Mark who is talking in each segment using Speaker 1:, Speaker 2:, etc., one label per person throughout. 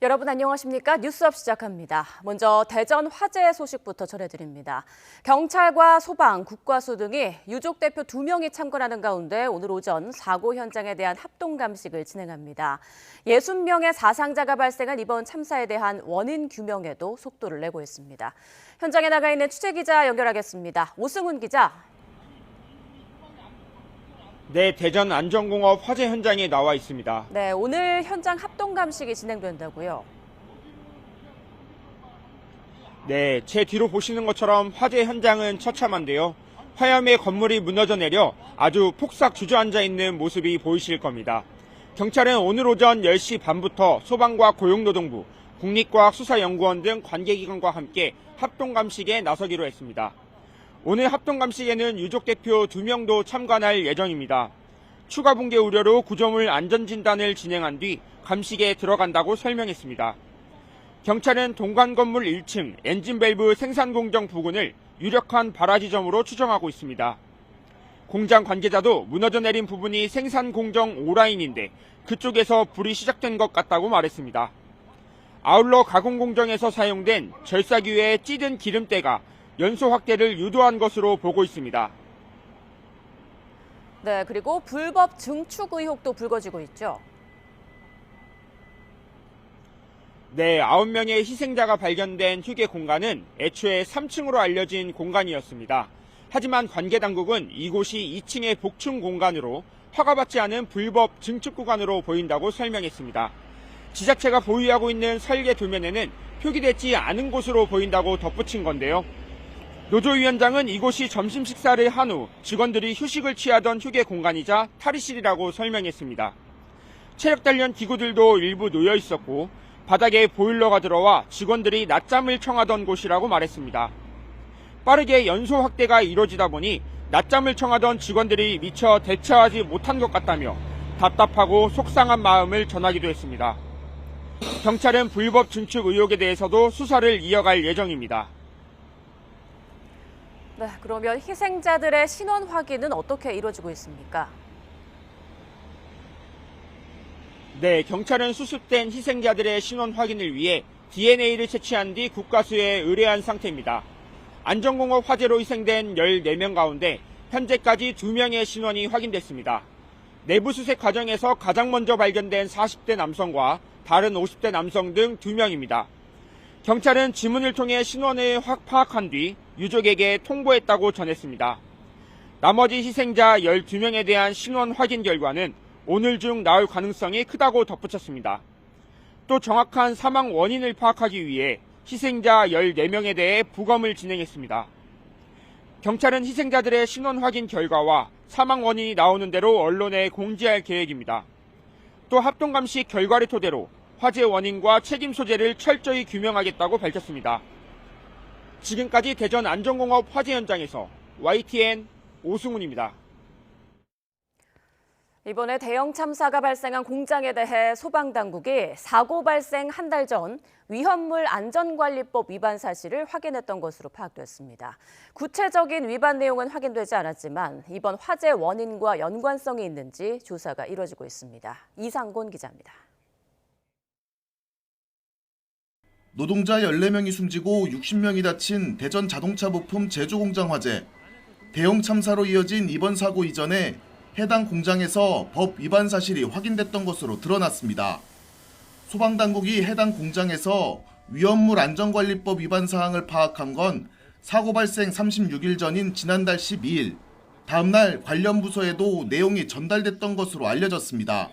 Speaker 1: 여러분 안녕하십니까? 뉴스업 시작합니다. 먼저 대전 화재 소식부터 전해드립니다. 경찰과 소방, 국과수 등이 유족 대표 2명이 참관하는 가운데 오늘 오전 사고 현장에 대한 합동 감식을 진행합니다. 60명의 사상자가 발생한 이번 참사에 대한 원인 규명에도 속도를 내고 있습니다. 현장에 나가 있는 취재기자 연결하겠습니다. 오승훈 기자.
Speaker 2: 네, 대전 안전공업 화재 현장에 나와 있습니다.
Speaker 1: 네, 오늘 현장 합동 감식이 진행된다고요?
Speaker 2: 네, 제 뒤로 보시는 것처럼 화재 현장은 처참한데요. 화염의 건물이 무너져 내려 아주 폭삭 주저앉아 있는 모습이 보이실 겁니다. 경찰은 오늘 오전 10시 반부터 소방과 고용노동부, 국립과학수사연구원 등 관계기관과 함께 합동 감식에 나서기로 했습니다. 오늘 합동 감식에는 유족 대표 2명도 참관할 예정입니다. 추가 붕괴 우려로 구조물 안전진단을 진행한 뒤 감식에 들어간다고 설명했습니다. 경찰은 동관 건물 1층 엔진 밸브 생산 공정 부근을 유력한 발화 지점으로 추정하고 있습니다. 공장 관계자도 무너져 내린 부분이 생산 공정 5라인인데 그쪽에서 불이 시작된 것 같다고 말했습니다. 아울러 가공 공정에서 사용된 절삭 위에 찌든 기름때가 연소 확대를 유도한 것으로 보고 있습니다.
Speaker 1: 네, 그리고 불법 증축 의혹도 불거지고 있죠.
Speaker 2: 네, 9명의 희생자가 발견된 휴게 공간은 애초에 3층으로 알려진 공간이었습니다. 하지만 관계당국은 이곳이 2층의 복층 공간으로 허가받지 않은 불법 증축 구간으로 보인다고 설명했습니다. 지자체가 보유하고 있는 설계 도면에는 표기되지 않은 곳으로 보인다고 덧붙인 건데요. 노조위원장은 이곳이 점심 식사를 한 후 직원들이 휴식을 취하던 휴게 공간이자 탈의실이라고 설명했습니다. 체력 단련 기구들도 일부 놓여 있었고 바닥에 보일러가 들어와 직원들이 낮잠을 청하던 곳이라고 말했습니다. 빠르게 연소 확대가 이루어지다 보니 낮잠을 청하던 직원들이 미처 대처하지 못한 것 같다며 답답하고 속상한 마음을 전하기도 했습니다. 경찰은 불법 증축 의혹에 대해서도 수사를 이어갈 예정입니다.
Speaker 1: 네, 그러면 희생자들의 신원 확인은 어떻게 이루어지고 있습니까?
Speaker 2: 네, 경찰은 수습된 희생자들의 신원 확인을 위해 DNA를 채취한 뒤 국과수에 의뢰한 상태입니다. 안전공업 화재로 희생된 14명 가운데 현재까지 2명의 신원이 확인됐습니다. 내부 수색 과정에서 가장 먼저 발견된 40대 남성과 다른 50대 남성 등 2명입니다. 경찰은 지문을 통해 신원을 파악한 뒤 유족에게 통보했다고 전했습니다. 나머지 희생자 12명에 대한 신원 확인 결과는 오늘 중 나올 가능성이 크다고 덧붙였습니다. 또 정확한 사망 원인을 파악하기 위해 희생자 14명에 대해 부검을 진행했습니다. 경찰은 희생자들의 신원 확인 결과와 사망 원인이 나오는 대로 언론에 공지할 계획입니다. 또 합동감식 결과를 토대로 화재 원인과 책임 소재를 철저히 규명하겠다고 밝혔습니다. 지금까지 대전 안전공업 화재 현장에서 YTN 오승훈입니다.
Speaker 1: 이번에 대형 참사가 발생한 공장에 대해 소방당국이 사고 발생 한 달 전 위험물 안전관리법 위반 사실을 확인했던 것으로 파악됐습니다. 구체적인 위반 내용은 확인되지 않았지만 이번 화재 원인과 연관성이 있는지 조사가 이루어지고 있습니다. 이상곤 기자입니다.
Speaker 3: 노동자 14명이 숨지고 60명이 다친 대전 자동차 부품 제조공장 화재. 대형 참사로 이어진 이번 사고 이전에 해당 공장에서 법 위반 사실이 확인됐던 것으로 드러났습니다. 소방당국이 해당 공장에서 위험물 안전관리법 위반 사항을 파악한 건 사고 발생 36일 전인 지난달 12일, 다음날 관련 부서에도 내용이 전달됐던 것으로 알려졌습니다.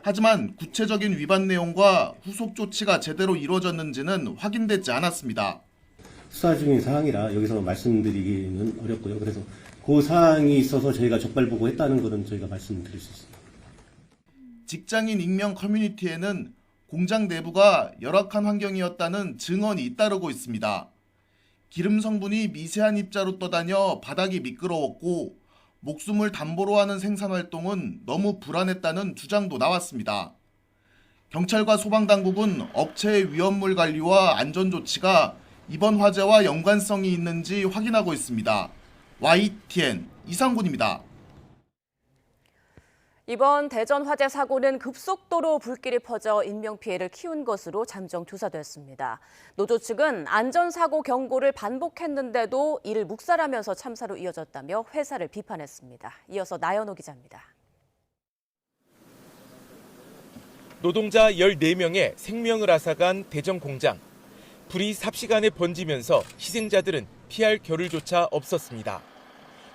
Speaker 3: 하지만 구체적인 위반 내용과 후속 조치가 제대로 이루어졌는지는 확인되지 않았습니다.
Speaker 4: 수사 중인 사항이라 여기서 말씀드리기는 어렵고요. 그래서 그 사항이 있어서 저희가 적발보고했다는 것은 저희가 말씀드릴 수 있습니다.
Speaker 3: 직장인 익명 커뮤니티에는 공장 내부가 열악한 환경이었다는 증언이 잇따르고 있습니다. 기름 성분이 미세한 입자로 떠다녀 바닥이 미끄러웠고 목숨을 담보로 하는 생산활동은 너무 불안했다는 주장도 나왔습니다. 경찰과 소방당국은 업체의 위험물 관리와 안전조치가 이번 화재와 연관성이 있는지 확인하고 있습니다. YTN 이상곤입니다.
Speaker 1: 이번 대전 화재 사고는 급속도로 불길이 퍼져 인명피해를 키운 것으로 잠정 조사됐습니다. 노조 측은 안전사고 경고를 반복했는데도 이를 묵살하면서 참사로 이어졌다며 회사를 비판했습니다. 이어서 나연호 기자입니다.
Speaker 5: 노동자 14명의 생명을 앗아간 대전 공장. 불이 삽시간에 번지면서 희생자들은 피할 겨를조차 없었습니다.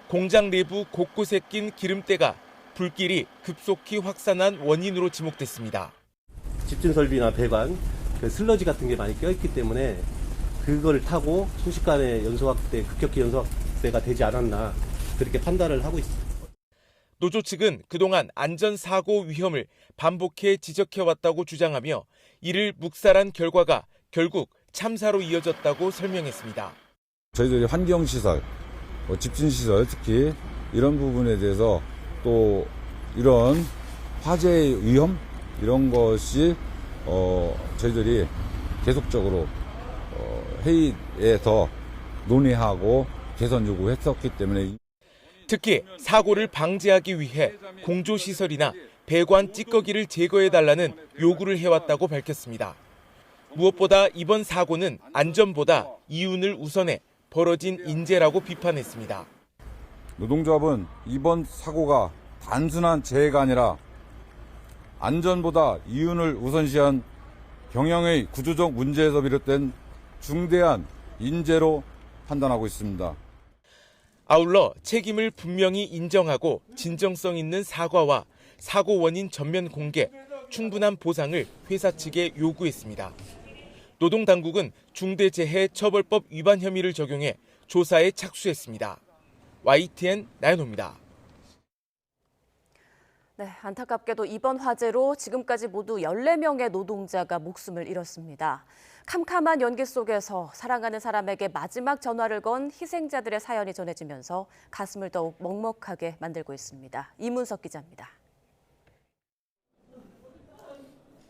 Speaker 5: 공장 내부 곳곳에 낀 기름때가 불길이 급속히 확산한 원인으로 지목됐습니다.
Speaker 4: 집진 설비나 배관, 슬러지 같은 게 많이 껴있기 때문에 그걸 타고 순식간에 급격히 연소확대가 되지 않았나 그렇게 판단을 하고 있습니다.
Speaker 5: 노조 측은 그동안 안전사고 위험을 반복해 지적해왔다고 주장하며 이를 묵살한 결과가 결국 참사로 이어졌다고 설명했습니다.
Speaker 6: 저희들이 환경시설, 집진시설 특히 이런 부분에 대해서 또 이런 화재의 위험 이런 것이 저희들이 계속적으로 회의에서 논의하고 개선 요구했었기 때문에
Speaker 5: 특히 사고를 방지하기 위해 공조시설이나 배관 찌꺼기를 제거해달라는 요구를 해왔다고 밝혔습니다. 무엇보다 이번 사고는 안전보다 이윤을 우선해 벌어진 인재라고 비판했습니다.
Speaker 6: 노동조합은 이번 사고가 단순한 재해가 아니라 안전보다 이윤을 우선시한 경영의 구조적 문제에서 비롯된 중대한 인재로 판단하고 있습니다.
Speaker 5: 아울러 책임을 분명히 인정하고 진정성 있는 사과와 사고 원인 전면 공개, 충분한 보상을 회사 측에 요구했습니다. 노동당국은 중대재해처벌법 위반 혐의를 적용해 조사에 착수했습니다. YTN 나연호입니다.
Speaker 1: 네, 안타깝게도 이번 화재로 지금까지 모두 14명의 노동자가 목숨을 잃었습니다. 캄캄한 연기 속에서 사랑하는 사람에게 마지막 전화를 건 희생자들의 사연이 전해지면서 가슴을 더욱 먹먹하게 만들고 있습니다. 이문석 기자입니다.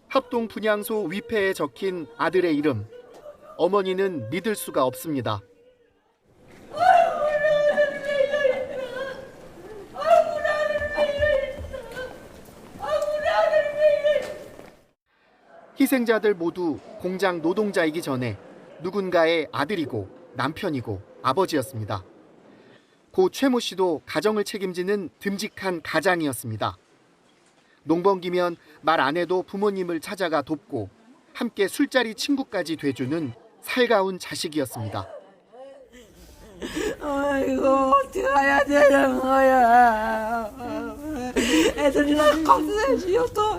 Speaker 7: 합동 분향소 위패에 적힌 아들의 이름. 어머니는 믿을 수가 없습니다. 희생자들 모두 공장 노동자이기 전에 누군가의 아들이고 남편이고 아버지였습니다. 고 최모 씨도 가정을 책임지는 듬직한 가장이었습니다. 농번기면 말 안 해도 부모님을 찾아가 돕고 함께 술자리 친구까지 돼주는 살가운 자식이었습니다.
Speaker 8: 아이고 어떻게 해야 되는 거야. 애들이랑 강세지였다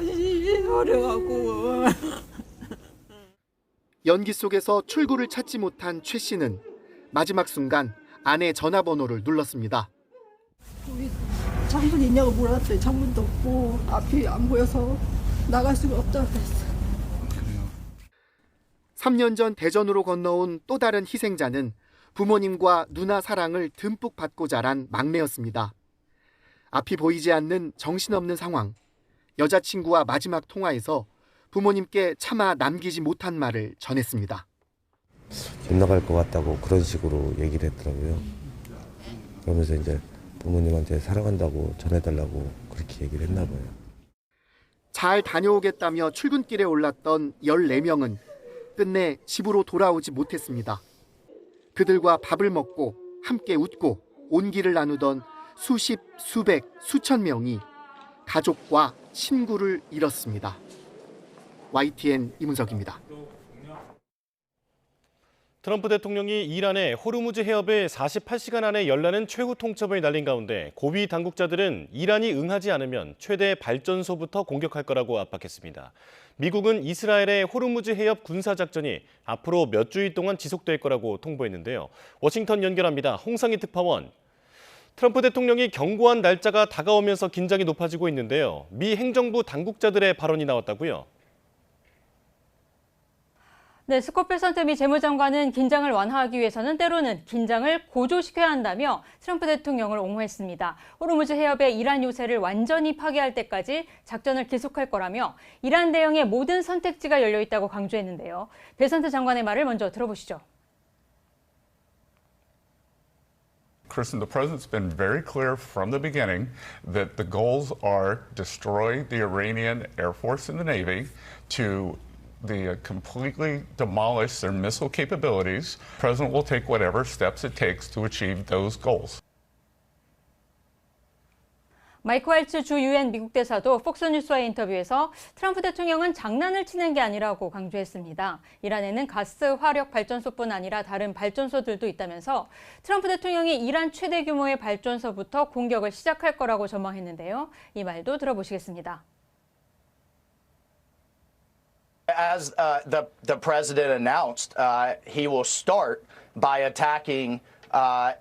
Speaker 8: 버려갖고.
Speaker 7: 연기 속에서 출구를 찾지 못한 최 씨는 마지막 순간 아내 전화번호를 눌렀습니다.
Speaker 8: 우리 창문 있냐고 물었더니 창문도 없고 앞이 안 보여서 나갈 수가 없다고 했어.
Speaker 7: 3년 전 대전으로 건너온 또 다른 희생자는 부모님과 누나 사랑을 듬뿍 받고 자란 막내였습니다. 앞이 보이지 않는 정신없는 상황. 여자친구와 마지막 통화에서 부모님께 차마 남기지 못한 말을 전했습니다.
Speaker 9: 집 나갈 것 같다고 그런 식으로 얘기를 했더라고요. 그러면서 이제 부모님한테 사랑한다고 전해달라고 그렇게 얘기를 했나 봐요.
Speaker 7: 잘 다녀오겠다며 출근길에 올랐던 14명은 끝내 집으로 돌아오지 못했습니다. 그들과 밥을 먹고 함께 웃고 온기를 나누던 수십, 수백, 수천 명이 가족과 친구를 잃었습니다. YTN 이문석입니다.
Speaker 10: 트럼프 대통령이 이란의 호르무즈 해협에 48시간 안에 열라는 최후 통첩을 날린 가운데 고위 당국자들은 이란이 응하지 않으면 최대 발전소부터 공격할 거라고 압박했습니다. 미국은 이스라엘의 호르무즈 해협 군사작전이 앞으로 몇 주일 동안 지속될 거라고 통보했는데요. 워싱턴 연결합니다. 홍상희 특파원. 트럼프 대통령이 경고한 날짜가 다가오면서 긴장이 높아지고 있는데요. 미 행정부 당국자들의 발언이 나왔다고요?
Speaker 11: 네, 스콧 베선트 미 재무장관은 긴장을 완화하기 위해서는 때로는 긴장을 고조시켜야 한다며 트럼프 대통령을 옹호했습니다. 호르무즈 해협의 이란 요새를 완전히 파괴할 때까지 작전을 계속할 거라며 이란 대응의 모든 선택지가 열려 있다고 강조했는데요. 베선트 장관의 말을 먼저 들어보시죠.
Speaker 12: The president's been very clear from the beginning that the goals are destroy the Iranian Air Force and the Navy, to completely demolish their missile capabilities. The president will take whatever steps it takes to achieve those goals.
Speaker 11: 마이크 왈츠 주 유엔 미국 대사도 폭스뉴스와의 인터뷰에서 트럼프 대통령은 장난을 치는 게 아니라고 강조했습니다. 이란에는 가스 화력 발전소뿐 아니라 다른 발전소들도 있다면서 트럼프 대통령이 이란 최대 규모의 발전소부터 공격을 시작할 거라고 전망했는데요. 이 말도 들어보시겠습니다.
Speaker 13: As the president announced, he will start by attacking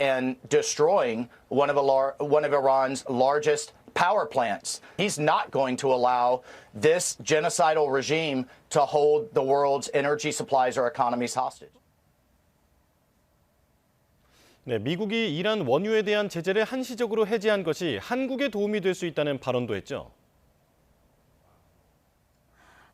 Speaker 13: and destroying one of Iran's largest power plants. He's not going to allow this genocidal regime to hold the world's energy supplies or economies hostage.
Speaker 10: 네, 미국이 이란 원유에 대한 제재를 한시적으로 해제한 것이 한국에 도움이 될 수 있다는 발언도 했죠.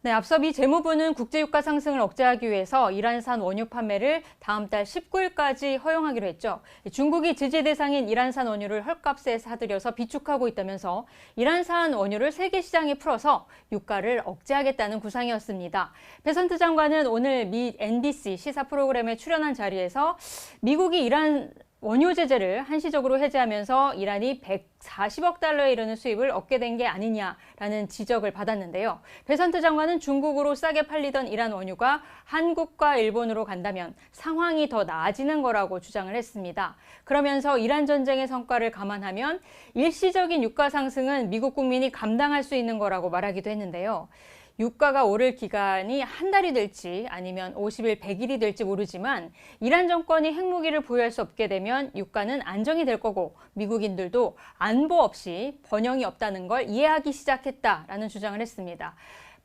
Speaker 11: 네, 앞서 미 재무부는 국제유가 상승을 억제하기 위해서 이란산 원유 판매를 다음 달 19일까지 허용하기로 했죠. 중국이 제재 대상인 이란산 원유를 헐값에 사들여서 비축하고 있다면서 이란산 원유를 세계 시장에 풀어서 유가를 억제하겠다는 구상이었습니다. 베선트 장관은 오늘 미 NBC 시사 프로그램에 출연한 자리에서 미국이 이란 원유 제재를 한시적으로 해제하면서 이란이 140억 달러에 이르는 수입을 얻게 된 게 아니냐라는 지적을 받았는데요. 베선트 장관은 중국으로 싸게 팔리던 이란 원유가 한국과 일본으로 간다면 상황이 더 나아지는 거라고 주장을 했습니다. 그러면서 이란 전쟁의 성과를 감안하면 일시적인 유가 상승은 미국 국민이 감당할 수 있는 거라고 말하기도 했는데요. 유가가 오를 기간이 한 달이 될지 아니면 50일, 100일이 될지 모르지만 이란 정권이 핵무기를 보유할 수 없게 되면 유가는 안정이 될 거고 미국인들도 안보 없이 번영이 없다는 걸 이해하기 시작했다라는 주장을 했습니다.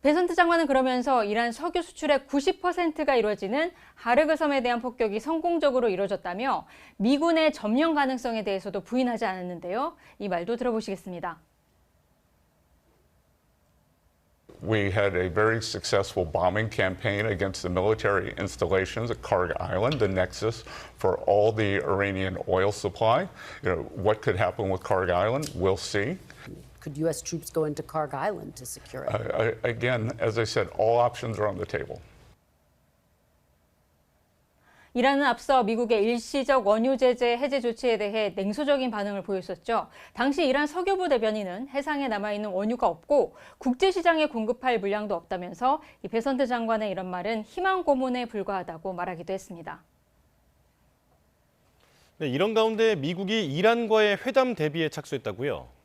Speaker 11: 베선트 장관은 그러면서 이란 석유 수출의 90%가 이루어지는 하르그 섬에 대한 폭격이 성공적으로 이루어졌다며 미군의 점령 가능성에 대해서도 부인하지 않았는데요. 이 말도 들어보시겠습니다.
Speaker 12: We had a very successful bombing campaign against the military installations at Karg Island, the nexus for all the Iranian oil supply. What could happen with Karg Island, we'll see.
Speaker 14: Could U.S. troops go into Karg Island to secure it?
Speaker 12: Again, as I said, all options are on the table.
Speaker 11: 이란은 앞서 미국의 일시적 원유 제재 해제 조치에 대해 냉소적인 반응을 보였었죠. 당시 이란 석유부 대변인은 해상에 남아있는 원유가 없고 국제시장에 공급할 물량도 없다면서 이 베선트 장관의 이런 말은 희망 고문에 불과하다고 말하기도 했습니다.
Speaker 10: 네, 이런 가운데 미국이 이란과의 회담 대비에 착수했다고요?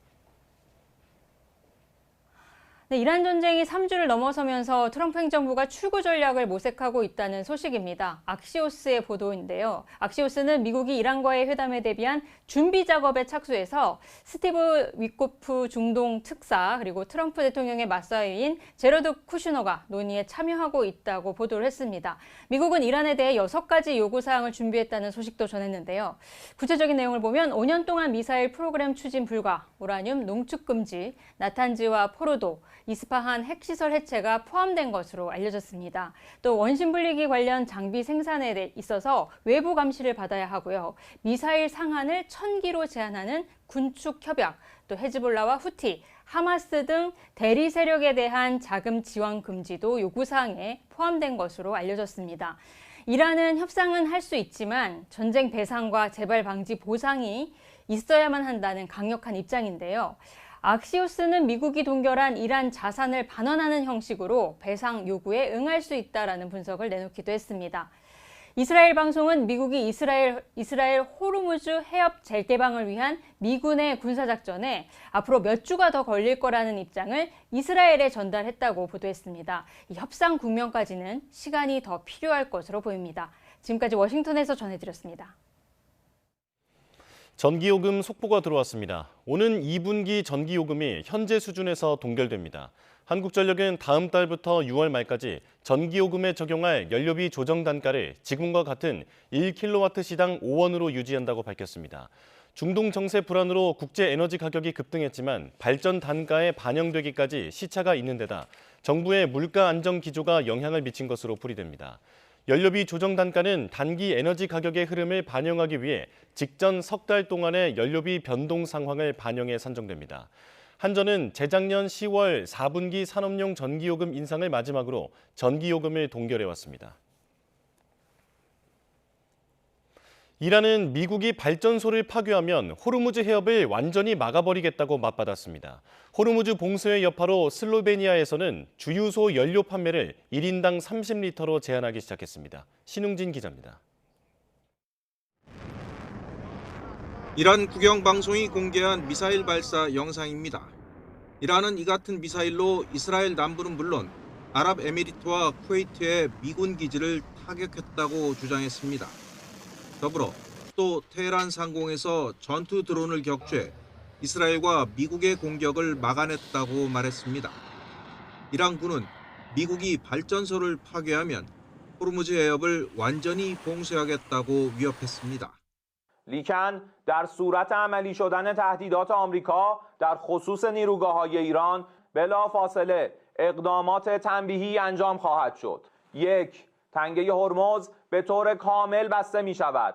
Speaker 11: 네, 이란 전쟁이 3주를 넘어서면서 트럼프 행정부가 출구 전략을 모색하고 있다는 소식입니다. 악시오스의 보도인데요. 악시오스는 미국이 이란과의 회담에 대비한 준비 작업에 착수해서 스티브 위코프 중동 특사 그리고 트럼프 대통령의 맞사위인 제러드 쿠슈너가 논의에 참여하고 있다고 보도를 했습니다. 미국은 이란에 대해 6가지 요구사항을 준비했다는 소식도 전했는데요. 구체적인 내용을 보면 5년 동안 미사일 프로그램 추진 불가, 우라늄 농축 금지, 나탄즈와 포르도, 이스파한 핵시설 해체가 포함된 것으로 알려졌습니다. 또 원심 분리기 관련 장비 생산에 있어서 외부 감시를 받아야 하고요. 미사일 상한을 1000기로 제한하는 군축 협약, 또 헤즈볼라와 후티, 하마스 등 대리 세력에 대한 자금 지원 금지도 요구사항에 포함된 것으로 알려졌습니다. 이란은 협상은 할 수 있지만 전쟁 배상과 재발 방지 보상이 있어야만 한다는 강력한 입장인데요. 악시오스는 미국이 동결한 이란 자산을 반환하는 형식으로 배상 요구에 응할 수 있다라는 분석을 내놓기도 했습니다. 이스라엘 방송은 미국이 이스라엘 호르무즈 해협 재개방을 위한 미군의 군사작전에 앞으로 몇 주가 더 걸릴 거라는 입장을 이스라엘에 전달했다고 보도했습니다. 이 협상 국면까지는 시간이 더 필요할 것으로 보입니다. 지금까지 워싱턴에서 전해드렸습니다.
Speaker 10: 전기요금 속보가 들어왔습니다. 오는 2분기 전기요금이 현재 수준에서 동결됩니다. 한국전력은 다음 달부터 6월 말까지 전기요금에 적용할 연료비 조정 단가를 지금과 같은 1kW시당 5원으로 유지한다고 밝혔습니다. 중동 정세 불안으로 국제 에너지 가격이 급등했지만 발전 단가에 반영되기까지 시차가 있는 데다 정부의 물가 안정 기조가 영향을 미친 것으로 풀이됩니다. 연료비 조정 단가는 단기 에너지 가격의 흐름을 반영하기 위해 직전 석 달 동안의 연료비 변동 상황을 반영해 산정됩니다. 한전은 재작년 10월 4분기 산업용 전기요금 인상을 마지막으로 전기요금을 동결해왔습니다. 이란은 미국이 발전소를 파괴하면 호르무즈 해협을 완전히 막아버리겠다고 맞받았습니다. 호르무즈 봉쇄의 여파로 슬로베니아에서는 주유소 연료 판매를 1인당 30리터로 제한하기 시작했습니다. 신웅진 기자입니다.
Speaker 15: 이란 국영방송이 공개한 미사일 발사 영상입니다. 이란은 이 같은 미사일로 이스라엘 남부는 물론 아랍에미리트와 쿠웨이트의 미군 기지를 타격했다고 주장했습니다. 더불어 또 테헤란 상공에서 전투 드론을 격추해 이스라엘과 미국의 공격을 막아냈다고 말했습니다. 이란군은 미국이 발전소를 파괴하면 호르무즈 해협을 완전히 봉쇄하겠다고 위협했습니다.
Speaker 16: لیکن در صورت عملی شدن تهدیدات آمریکا در خصوص نیروگاه‌های ایران بلافاصله اقدامات تنبیهی انجام خواهد شد. یک تنگه هرمز به طور کامل بسته می شود.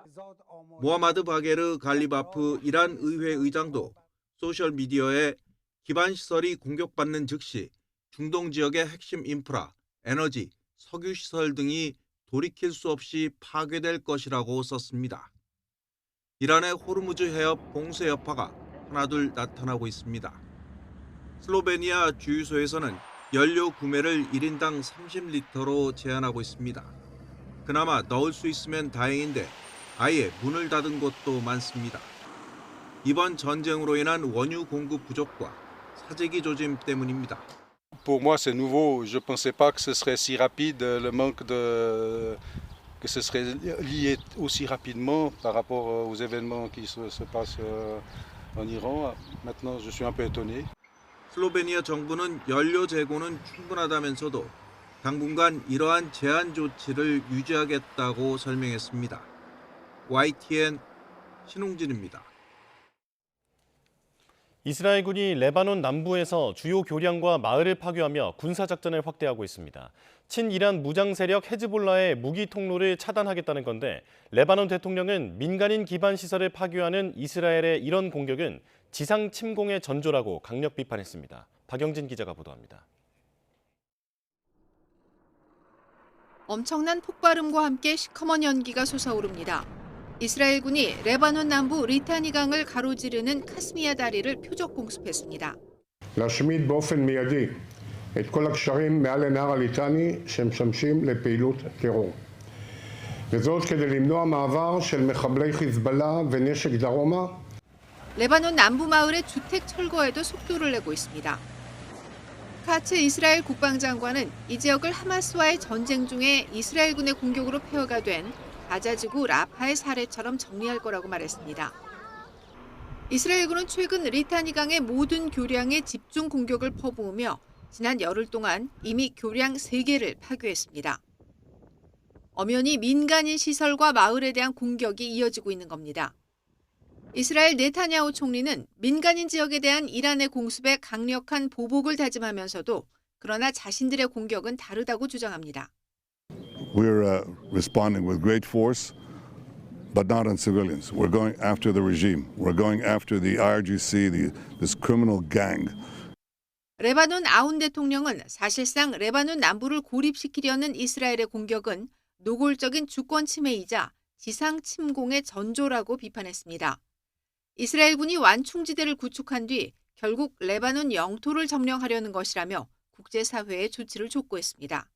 Speaker 15: 모하마드 바게르 갈리바프 이란 의회 의장도 소셜미디어에 기반 시설이 공격받는 즉시 중동 지역의 핵심 인프라, 에너지, 석유 시설 등이 돌이킬 수 없이 파괴될 것이라고 썼습니다. 이란의 호르무즈 해협 봉쇄 여파가 하나둘 나타나고 있습니다. 슬로베니아 주유소에서는 연료 구매를 1인당 30리터로 제한하고 있습니다. 그나마 넣을 수 있으면 다행인데 아예 문을 닫은 곳도 많습니다. 이번 전쟁으로 인한 원유 공급 부족과 사재기 조짐 때문입니다.
Speaker 17: Pour moi, c'est nouveau. Je ne pensais pas que ce serait si rapide, le manque de... que ce serait lié aussi rapidement par rapport aux événements qui se passent en Iran. Maintenant, je suis un peu étonné.
Speaker 15: 슬로베니아 정부는 연료 재고는 충분하다면서도 당분간 이러한 제한 조치를 유지하겠다고 설명했습니다. YTN 신웅진입니다.
Speaker 10: 이스라엘군이 레바논 남부에서 주요 교량과 마을을 파괴하며 군사작전을 확대하고 있습니다. 친이란 무장 세력 헤즈볼라의 무기 통로를 차단하겠다는 건데 레바논 대통령은 민간인 기반 시설을 파괴하는 이스라엘의 이런 공격은 지상 침공의 전조라고 강력 비판했습니다. 박영진 기자가 보도합니다.
Speaker 18: 엄청난 폭발음과 함께 시커먼 연기가 솟아오릅니다. 이스라엘군이 레바논 남부 리타니 강을 가로지르는 카스미야 다리를 표적 공습했습니다.
Speaker 19: להשמיד באופן מיידי את כל הקשרים מעל לנהר הליטני שמשמשים לפעילות טרור. וזאת כדי למנוע מעבר של מחבלי חיזבאללה ונשק דרומה.
Speaker 18: 레바논 남부 마을의 주택 철거에도 속도를 내고 있습니다. 카츠 이스라엘 국방장관은 이 지역을 하마스와의 전쟁 중에 이스라엘군의 공격으로 폐허가 된 가자지구 라파의 사례처럼 정리할 거라고 말했습니다. 이스라엘군은 최근 리타니 강의 모든 교량에 집중 공격을 퍼부으며 지난 열흘 동안 이미 교량 3개를 파괴했습니다. 엄연히 민간인 시설과 마을에 대한 공격이 이어지고 있는 겁니다. 이스라엘 네타냐후 총리는 민간인 지역에 대한 이란의 공습에 강력한 보복을 다짐하면서도 그러나 자신들의 공격은 다르다고 주장합니다.
Speaker 20: We're responding with great force, but not on civilians. We're going after the regime. We're going after the IRGC, this criminal gang.
Speaker 18: 레바논 아운 대통령은 사실상 레바논 남부를 고립시키려는 이스라엘의 공격은 노골적인 주권 침해이자 지상 침공의 전조라고 비판했습니다. 이스라엘군이 완충지대를 구축한 뒤 결국 레바논 영토를 점령하려는 것이라며 국제사회에 조치를 촉구했습니다.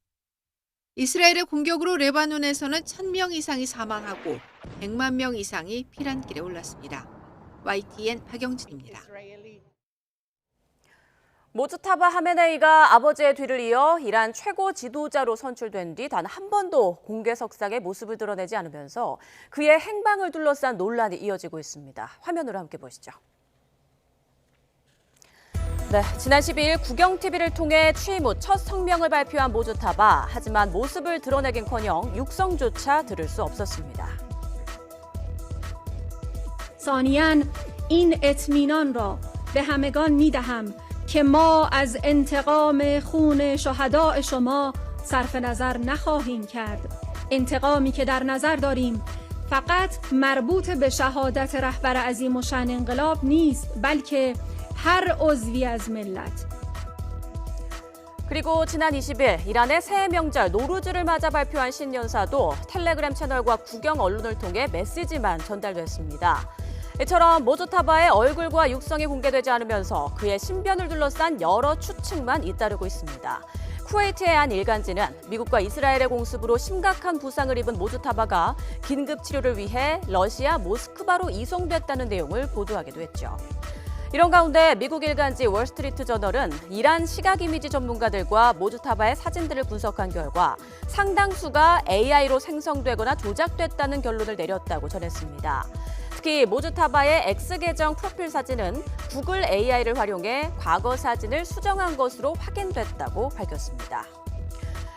Speaker 18: 이스라엘의 공격으로 레바논에서는 1,000명 이상이 사망하고 100만 명 이상이 피난길에 올랐습니다. YTN 박영진입니다.
Speaker 1: 모즈타바 하메네이가 아버지의 뒤를 이어 이란 최고 지도자로 선출된 뒤 단 한 번도 공개석상에 모습을 드러내지 않으면서 그의 행방을 둘러싼 논란이 이어지고 있습니다. 화면으로 함께 보시죠. 네, 지난 12일 국영TV를 통해 취임 후 첫 성명을 발표한 모즈타바. 하지만 모습을 드러내긴커녕 육성조차 들을 수 없었습니다.
Speaker 21: ثانیاً این اطمینان را به همگان می‌دهم که ما از انتقام خون شهداء شما صرف نظر نخواهیم کرد انتقامی که در نظر داریم فقط مربوط به شهادت رهبر عظیم و شأن انقلاب نیست بلکه هر عضوی از ملت.
Speaker 1: 그리고 지난 20일 이란의 새해 명절 노루즈를 맞아 발표한 신년사도 텔레그램 채널과 국영 언론을 통해 메시지만 전달됐습니다. 이처럼 모조타바의 얼굴과 육성이 공개되지 않으면서 그의 신변을 둘러싼 여러 추측만 잇따르고 있습니다. 쿠웨이트의 한 일간지는 미국과 이스라엘의 공습으로 심각한 부상을 입은 모조타바가 긴급 치료를 위해 러시아 모스크바로 이송됐다는 내용을 보도하기도 했죠. 이런 가운데 미국 일간지 월스트리트 저널은 이란 시각 이미지 전문가들과 모조타바의 사진들을 분석한 결과 상당수가 AI로 생성되거나 조작됐다는 결론을 내렸다고 전했습니다. 특히 모조타바의 X계정 프로필 사진은 구글 AI를 활용해 과거 사진을 수정한 것으로 확인됐다고 밝혔습니다.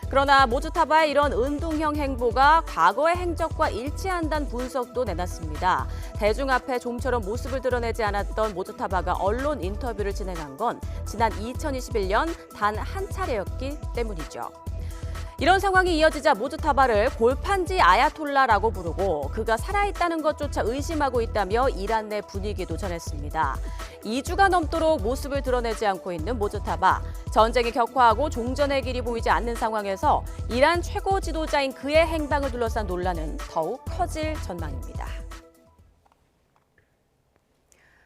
Speaker 1: 그러나 모조타바의 이런 은둥형 행보가 과거의 행적과 일치한다는 분석도 내놨습니다. 대중 앞에 좀처럼 모습을 드러내지 않았던 모조타바가 언론 인터뷰를 진행한 건 지난 2021년 단 한 차례였기 때문이죠. 이런 상황이 이어지자 모조타바를 골판지 아야톨라라고 부르고 그가 살아있다는 것조차 의심하고 있다며 이란 내 분위기도 전했습니다. 2주가 넘도록 모습을 드러내지 않고 있는 모조타바. 전쟁이 격화하고 종전의 길이 보이지 않는 상황에서 이란 최고 지도자인 그의 행방을 둘러싼 논란은 더욱 커질 전망입니다.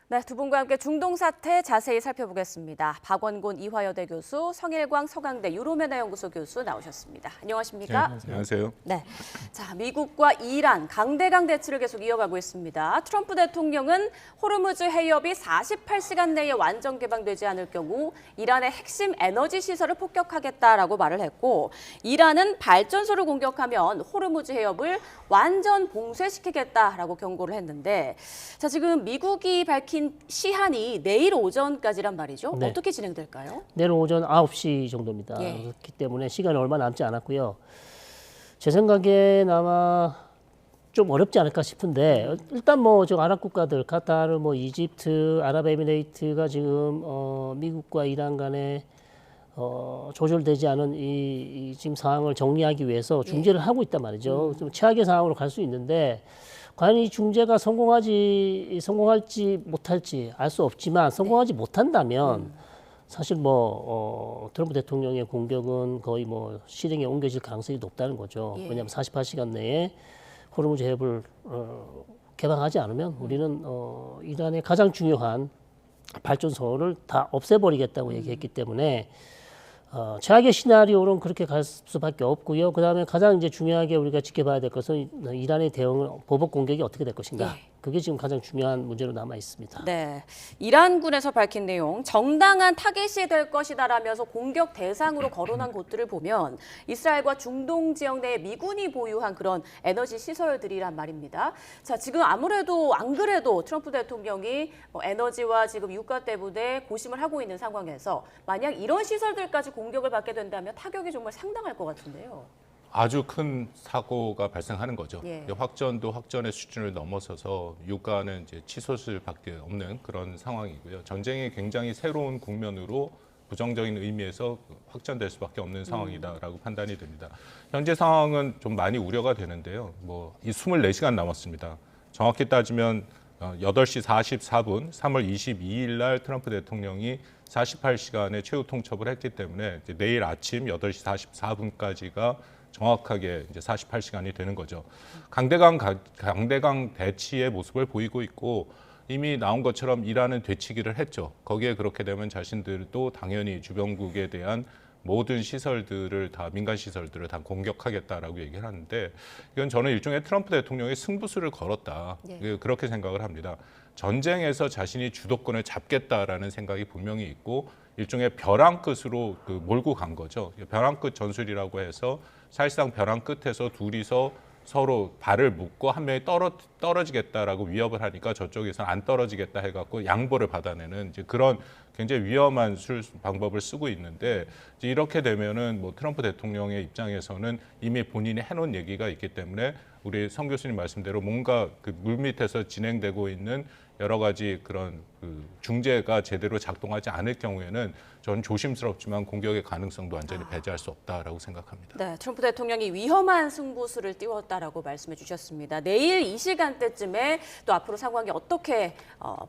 Speaker 1: 네, 두 분과 함께 중동 사태 자세히 살펴보겠습니다. 박원곤 이화여대 교수, 성일광 서강대 유로메나연구소 교수 나오셨습니다. 안녕하십니까?
Speaker 2: 네, 안녕하세요.
Speaker 1: 네, 자 미국과 이란 강대강 대치를 계속 이어가고 있습니다. 트럼프 대통령은 호르무즈 해협이 48시간 내에 완전 개방되지 않을 경우 이란의 핵심 에너지 시설을 폭격하겠다라고 말을 했고, 이란은 발전소를 공격하면 호르무즈 해협을 완전 봉쇄시키겠다라고 경고를 했는데, 자 지금 미국이 밝힌 시한이 내일 오전까지란 말이죠.
Speaker 22: 네.
Speaker 1: 어떻게 진행될까요?
Speaker 22: 내일 오전 9시 정도입니다.
Speaker 1: 예.
Speaker 22: 그렇기 때문에 시간이 얼마 남지 않았고요. 제 생각엔 아마 좀 어렵지 않을까 싶은데, 일단 뭐 저 아랍 국가들, 카타르, 뭐 이집트, 아랍에미레이트가 지금 미국과 이란 간에 조절되지 않은 이 지금 상황을 정리하기 위해서 중재를 하고 있단 말이죠. 좀 최악의 상황으로 갈 수 있는데, 과연 이 중재가 성공할지 못할지 알 수 없지만, 성공하지 못한다면 사실 뭐 트럼프 대통령의 공격은 거의 뭐 실행에 옮겨질 가능성이 높다는 거죠.
Speaker 1: 예.
Speaker 22: 왜냐하면 48시간 내에 호르무즈 해협을 개방하지 않으면 우리는 이란의 가장 중요한 발전소를 다 없애버리겠다고 얘기했기 때문에 최악의 시나리오는 그렇게 갈 수밖에 없고요. 그다음에 가장 이제 중요하게 우리가 지켜봐야 될 것은 이란의 대응은 보복 공격이 어떻게 될 것인가. 그게 지금 가장 중요한 문제로 남아 있습니다.
Speaker 1: 네, 이란군에서 밝힌 내용, 정당한 타겟이 될 것이다라면서 공격 대상으로 거론한 곳들을 보면 이스라엘과 중동 지역 내에 미군이 보유한 그런 에너지 시설들이란 말입니다. 자, 지금 아무래도 안 그래도 트럼프 대통령이 에너지와 지금 유가 때문에 고심을 하고 있는 상황에서 만약 이런 시설들까지 공격을 받게 된다면 타격이 정말 상당할 것 같은데요.
Speaker 2: 아주 큰 사고가 발생하는 거죠.
Speaker 1: 예.
Speaker 2: 확전도 확전의 수준을 넘어서서 유가는 이제 치솟을 수밖에 없는 그런 상황이고요. 전쟁이 굉장히 새로운 국면으로 부정적인 의미에서 확전될 수밖에 없는 상황이다라고 판단이 됩니다. 현재 상황은 좀 많이 우려가 되는데요. 이 24시간 남았습니다. 정확히 따지면 8시 44분, 3월 22일 날 트럼프 대통령이 48시간의 최후 통첩을 했기 때문에 이제 내일 아침 8시 44분까지가 정확하게 이제 48시간이 되는 거죠. 강대강 대치의 모습을 보이고 있고, 이미 나온 것처럼 이란은 되치기를 했죠. 거기에 그렇게 되면 자신들도 당연히 주변국에 대한 모든 시설들을 다, 민간 시설들을 다 공격하겠다라고 얘기를 하는데, 이건 저는 일종의 트럼프 대통령의 승부수를 걸었다. 그렇게 생각을 합니다. 전쟁에서 자신이 주도권을 잡겠다라는 생각이 분명히 있고, 일종의 벼랑 끝으로 몰고 간 거죠. 벼랑 끝 전술이라고 해서 사실상 벼랑 끝에서 둘이서 서로 발을 묶고 한 명이 떨어지겠다라고 위협을 하니까 저쪽에서는 안 떨어지겠다 해갖고 양보를 받아내는 이제 그런 굉장히 위험한 방법을 쓰고 있는데 이제 이렇게 되면은 뭐 트럼프 대통령의 입장에서는 이미 본인이 해놓은 얘기가 있기 때문에 우리 성 교수님 말씀대로 뭔가 그 물밑에서 진행되고 있는 여러 가지 그런 그 중재가 제대로 작동하지 않을 경우에는 저는 조심스럽지만 공격의 가능성도 완전히 배제할 수 없다라고 생각합니다.
Speaker 1: 네, 트럼프 대통령이 위험한 승부수를 띄웠다라고 말씀해 주셨습니다. 내일 이 시간대쯤에 또 앞으로 상황이 어떻게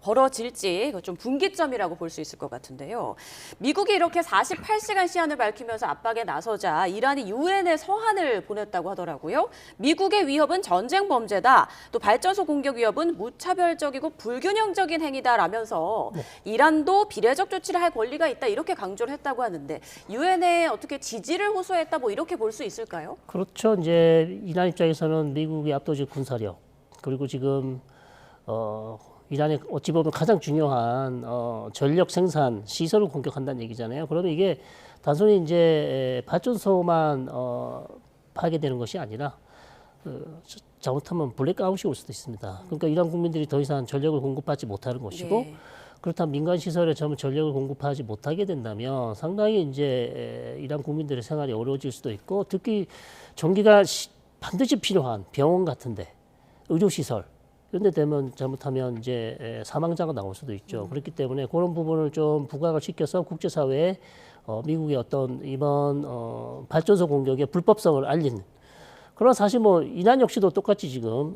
Speaker 1: 벌어질지 좀 분기점이라고 볼 수 있을 것 같은데요. 미국이 이렇게 48시간 시한을 밝히면서 압박에 나서자 이란이 유엔에 서한을 보냈다고 하더라고요. 미국의 위협은 전쟁 범죄다. 또 발전소 공격 위협은 무차별적이고 불균형적인 행위다라면서 이란도 비례적 조치를 할 권리가 있다 이렇게 강조를 했다고 하는데 유엔에 어떻게 지지를 호소했다 뭐 이렇게 볼 수 있을까요?
Speaker 22: 그렇죠. 이제 이란 입장에서는 미국의 압도적 군사력 그리고 지금 이란의 어찌 보면 가장 중요한 전력 생산 시설을 공격한다는 얘기잖아요. 그러면 이게 단순히 이제 발전소만 파괴되는 것이 아니라 잘못하면 블랙아웃이 올 수도 있습니다. 그러니까 이란 국민들이 더 이상 전력을 공급받지 못하는 것이고 그렇다면 민간 시설에 전력을 공급하지 못하게 된다면 상당히 이제 이란 국민들의 생활이 어려워질 수도 있고 특히 전기가 반드시 필요한 병원 같은데 의료시설 이런 데 되면 잘못하면 이제 사망자가 나올 수도 있죠. 그렇기 때문에 그런 부분을 좀 부각을 시켜서 국제사회에 미국의 어떤 이번 발전소 공격의 불법성을 알리는 그러나 사실 뭐 이란 역시도 똑같이 지금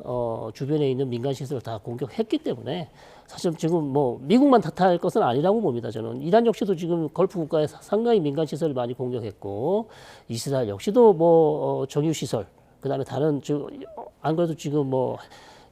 Speaker 22: 주변에 있는 민간 시설을 다 공격했기 때문에 사실 지금 뭐 미국만 탓할 것은 아니라고 봅니다. 저는 이란 역시도 지금 걸프 국가에 상당히 민간 시설을 많이 공격했고 이스라엘 역시도 뭐 정유 시설 그다음에 다른 안 그래도 지금 뭐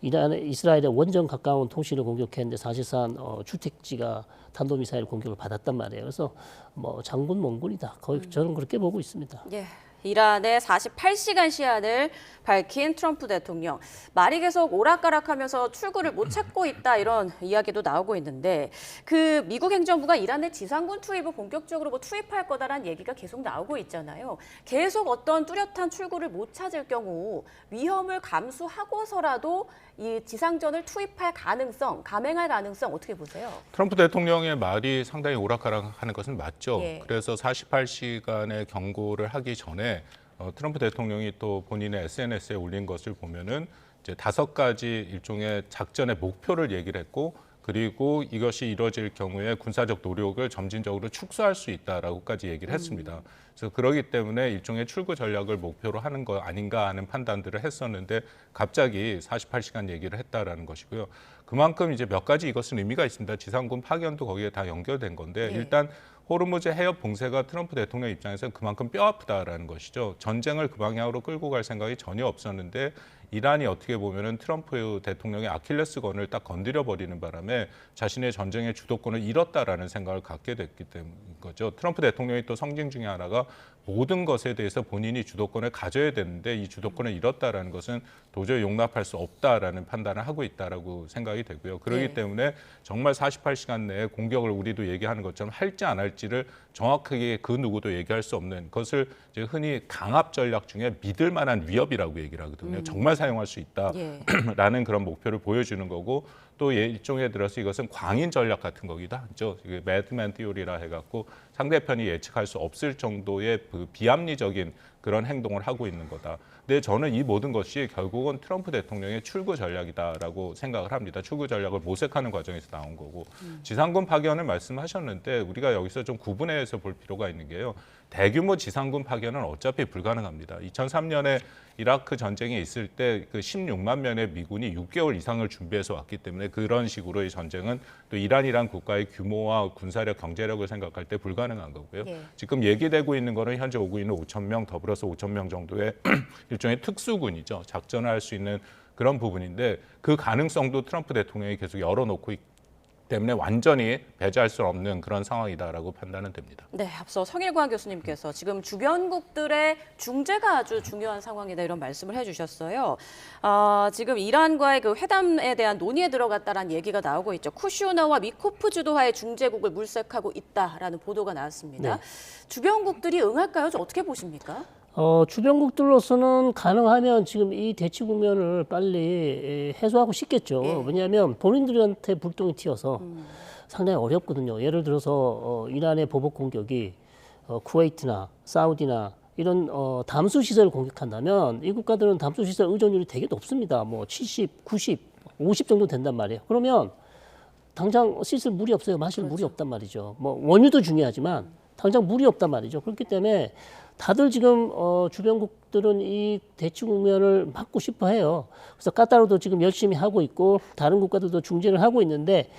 Speaker 22: 이스라엘의 원전 가까운 통신을 공격했는데 사실상 주택지가 탄도미사일 공격을 받았단 말이에요. 그래서 뭐 장군 몽군이다. 거의 저는 그렇게 보고 있습니다.
Speaker 1: 예. 이란의 48시간 시한을 밝힌 트럼프 대통령. 말이 계속 오락가락하면서 출구를 못 찾고 있다 이런 이야기도 나오고 있는데 그 미국 행정부가 이란의 지상군 투입을 본격적으로 뭐 투입할 거다라는 얘기가 계속 나오고 있잖아요. 계속 어떤 뚜렷한 출구를 못 찾을 경우 위험을 감수하고서라도 이 지상전을 투입할 가능성, 감행할 가능성 어떻게 보세요?
Speaker 2: 트럼프 대통령의 말이 상당히 오락가락하는 것은 맞죠.
Speaker 1: 예.
Speaker 2: 그래서 48시간의 경고를 하기 전에 트럼프 대통령이 또 본인의 SNS에 올린 것을 보면은 이제 5가지 일종의 작전의 목표를 얘기를 했고 그리고 이것이 이루어질 경우에 군사적 노력을 점진적으로 축소할 수 있다라고까지 얘기를 했습니다. 그래서 그러기 때문에 일종의 출구 전략을 목표로 하는 거 아닌가 하는 판단들을 했었는데 갑자기 48시간 얘기를 했다라는 것이고요. 그만큼 이제 몇 가지 이것은 의미가 있습니다. 지상군 파견도 거기에 다 연결된 건데 일단 호르무즈 해협 봉쇄가 트럼프 대통령 입장에서는 그만큼 뼈아프다라는 것이죠. 전쟁을 그 방향으로 끌고 갈 생각이 전혀 없었는데 이란이 어떻게 보면은 트럼프 대통령의 아킬레스건을 딱 건드려 버리는 바람에 자신의 전쟁의 주도권을 잃었다라는 생각을 갖게 됐기 때문인 거죠. 트럼프 대통령이 또 성징 중에 하나가 모든 것에 대해서 본인이 주도권을 가져야 되는데 이 주도권을 잃었다라는 것은 도저히 용납할 수 없다라는 판단을 하고 있다라고 생각이 되고요. 그렇기 때문에 정말 48시간 내에 공격을 우리도 얘기하는 것처럼 할지 안 할지를 정확하게 그 누구도 얘기할 수 없는 것을 이제 흔히 강압 전략 중에 믿을 만한 위협이라고 얘기를 하거든요. 정말 사용할 수 있다라는 그런 목표를 보여주는 거고 또 일종에 들어서 이것은 광인 전략 같은 거기다. 매드맨 티오리라 해갖고 상대편이 예측할 수 없을 정도의 그 비합리적인 그런 행동을 하고 있는 거다. 근데 저는 이 모든 것이 결국은 트럼프 대통령의 출구 전략이다라고 생각을 합니다. 출구 전략을 모색하는 과정에서 나온 거고 지상군 파견을 말씀하셨는데 우리가 여기서 좀 구분해서 볼 필요가 있는 게요. 대규모 지상군 파견은 어차피 불가능합니다. 2003년에 이라크 전쟁이 있을 때 그 16만 명의 미군이 6개월 이상을 준비해서 왔기 때문에 그런 식으로의 전쟁은 또 이란이란 국가의 규모와 군사력, 경제력을 생각할 때 불가능한 거고요. 지금 얘기되고 있는 거는 현재 오고 있는 5천 명 더불어서 5천 명 정도의 일종의 특수군이죠. 작전을 할 수 있는 그런 부분인데 그 가능성도 트럼프 대통령이 계속 열어놓고 있기 때문에 완전히 배제할 수 없는 그런 상황이다라고 판단은 됩니다.
Speaker 1: 네, 앞서 성일관 교수님께서 지금 주변국들의 중재가 아주 중요한 상황이다 이런 말씀을 해주셨어요. 지금 이란과의 그 회담에 대한 논의에 들어갔다라는 얘기가 나오고 있죠. 쿠슈너와 미코프 주도하의 중재국을 물색하고 있다라는 보도가 나왔습니다. 주변국들이 응할까요? 좀 어떻게 보십니까?
Speaker 22: 주변국들로서는 가능하면 지금 이 대치 국면을 빨리 해소하고 싶겠죠. 왜냐하면 본인들한테 불똥이 튀어서 상당히 어렵거든요. 예를 들어서 이란의 보복 공격이 쿠웨이트나 사우디나 이런 담수 시설을 공격한다면 이 국가들은 담수 시설 의존율이 되게 높습니다. 뭐 70, 90, 50 정도 된단 말이에요. 그러면 당장 씻을 물이 없어요. 마실 물이 없단 말이죠. 뭐 원유도 중요하지만 당장 물이 없단 말이죠. 그렇기 때문에 다들 지금 주변국들은 이 대치 국면을 막고 싶어 해요. 그래서 까타르도 지금 열심히 하고 있고 다른 국가들도 중재를 하고 있는데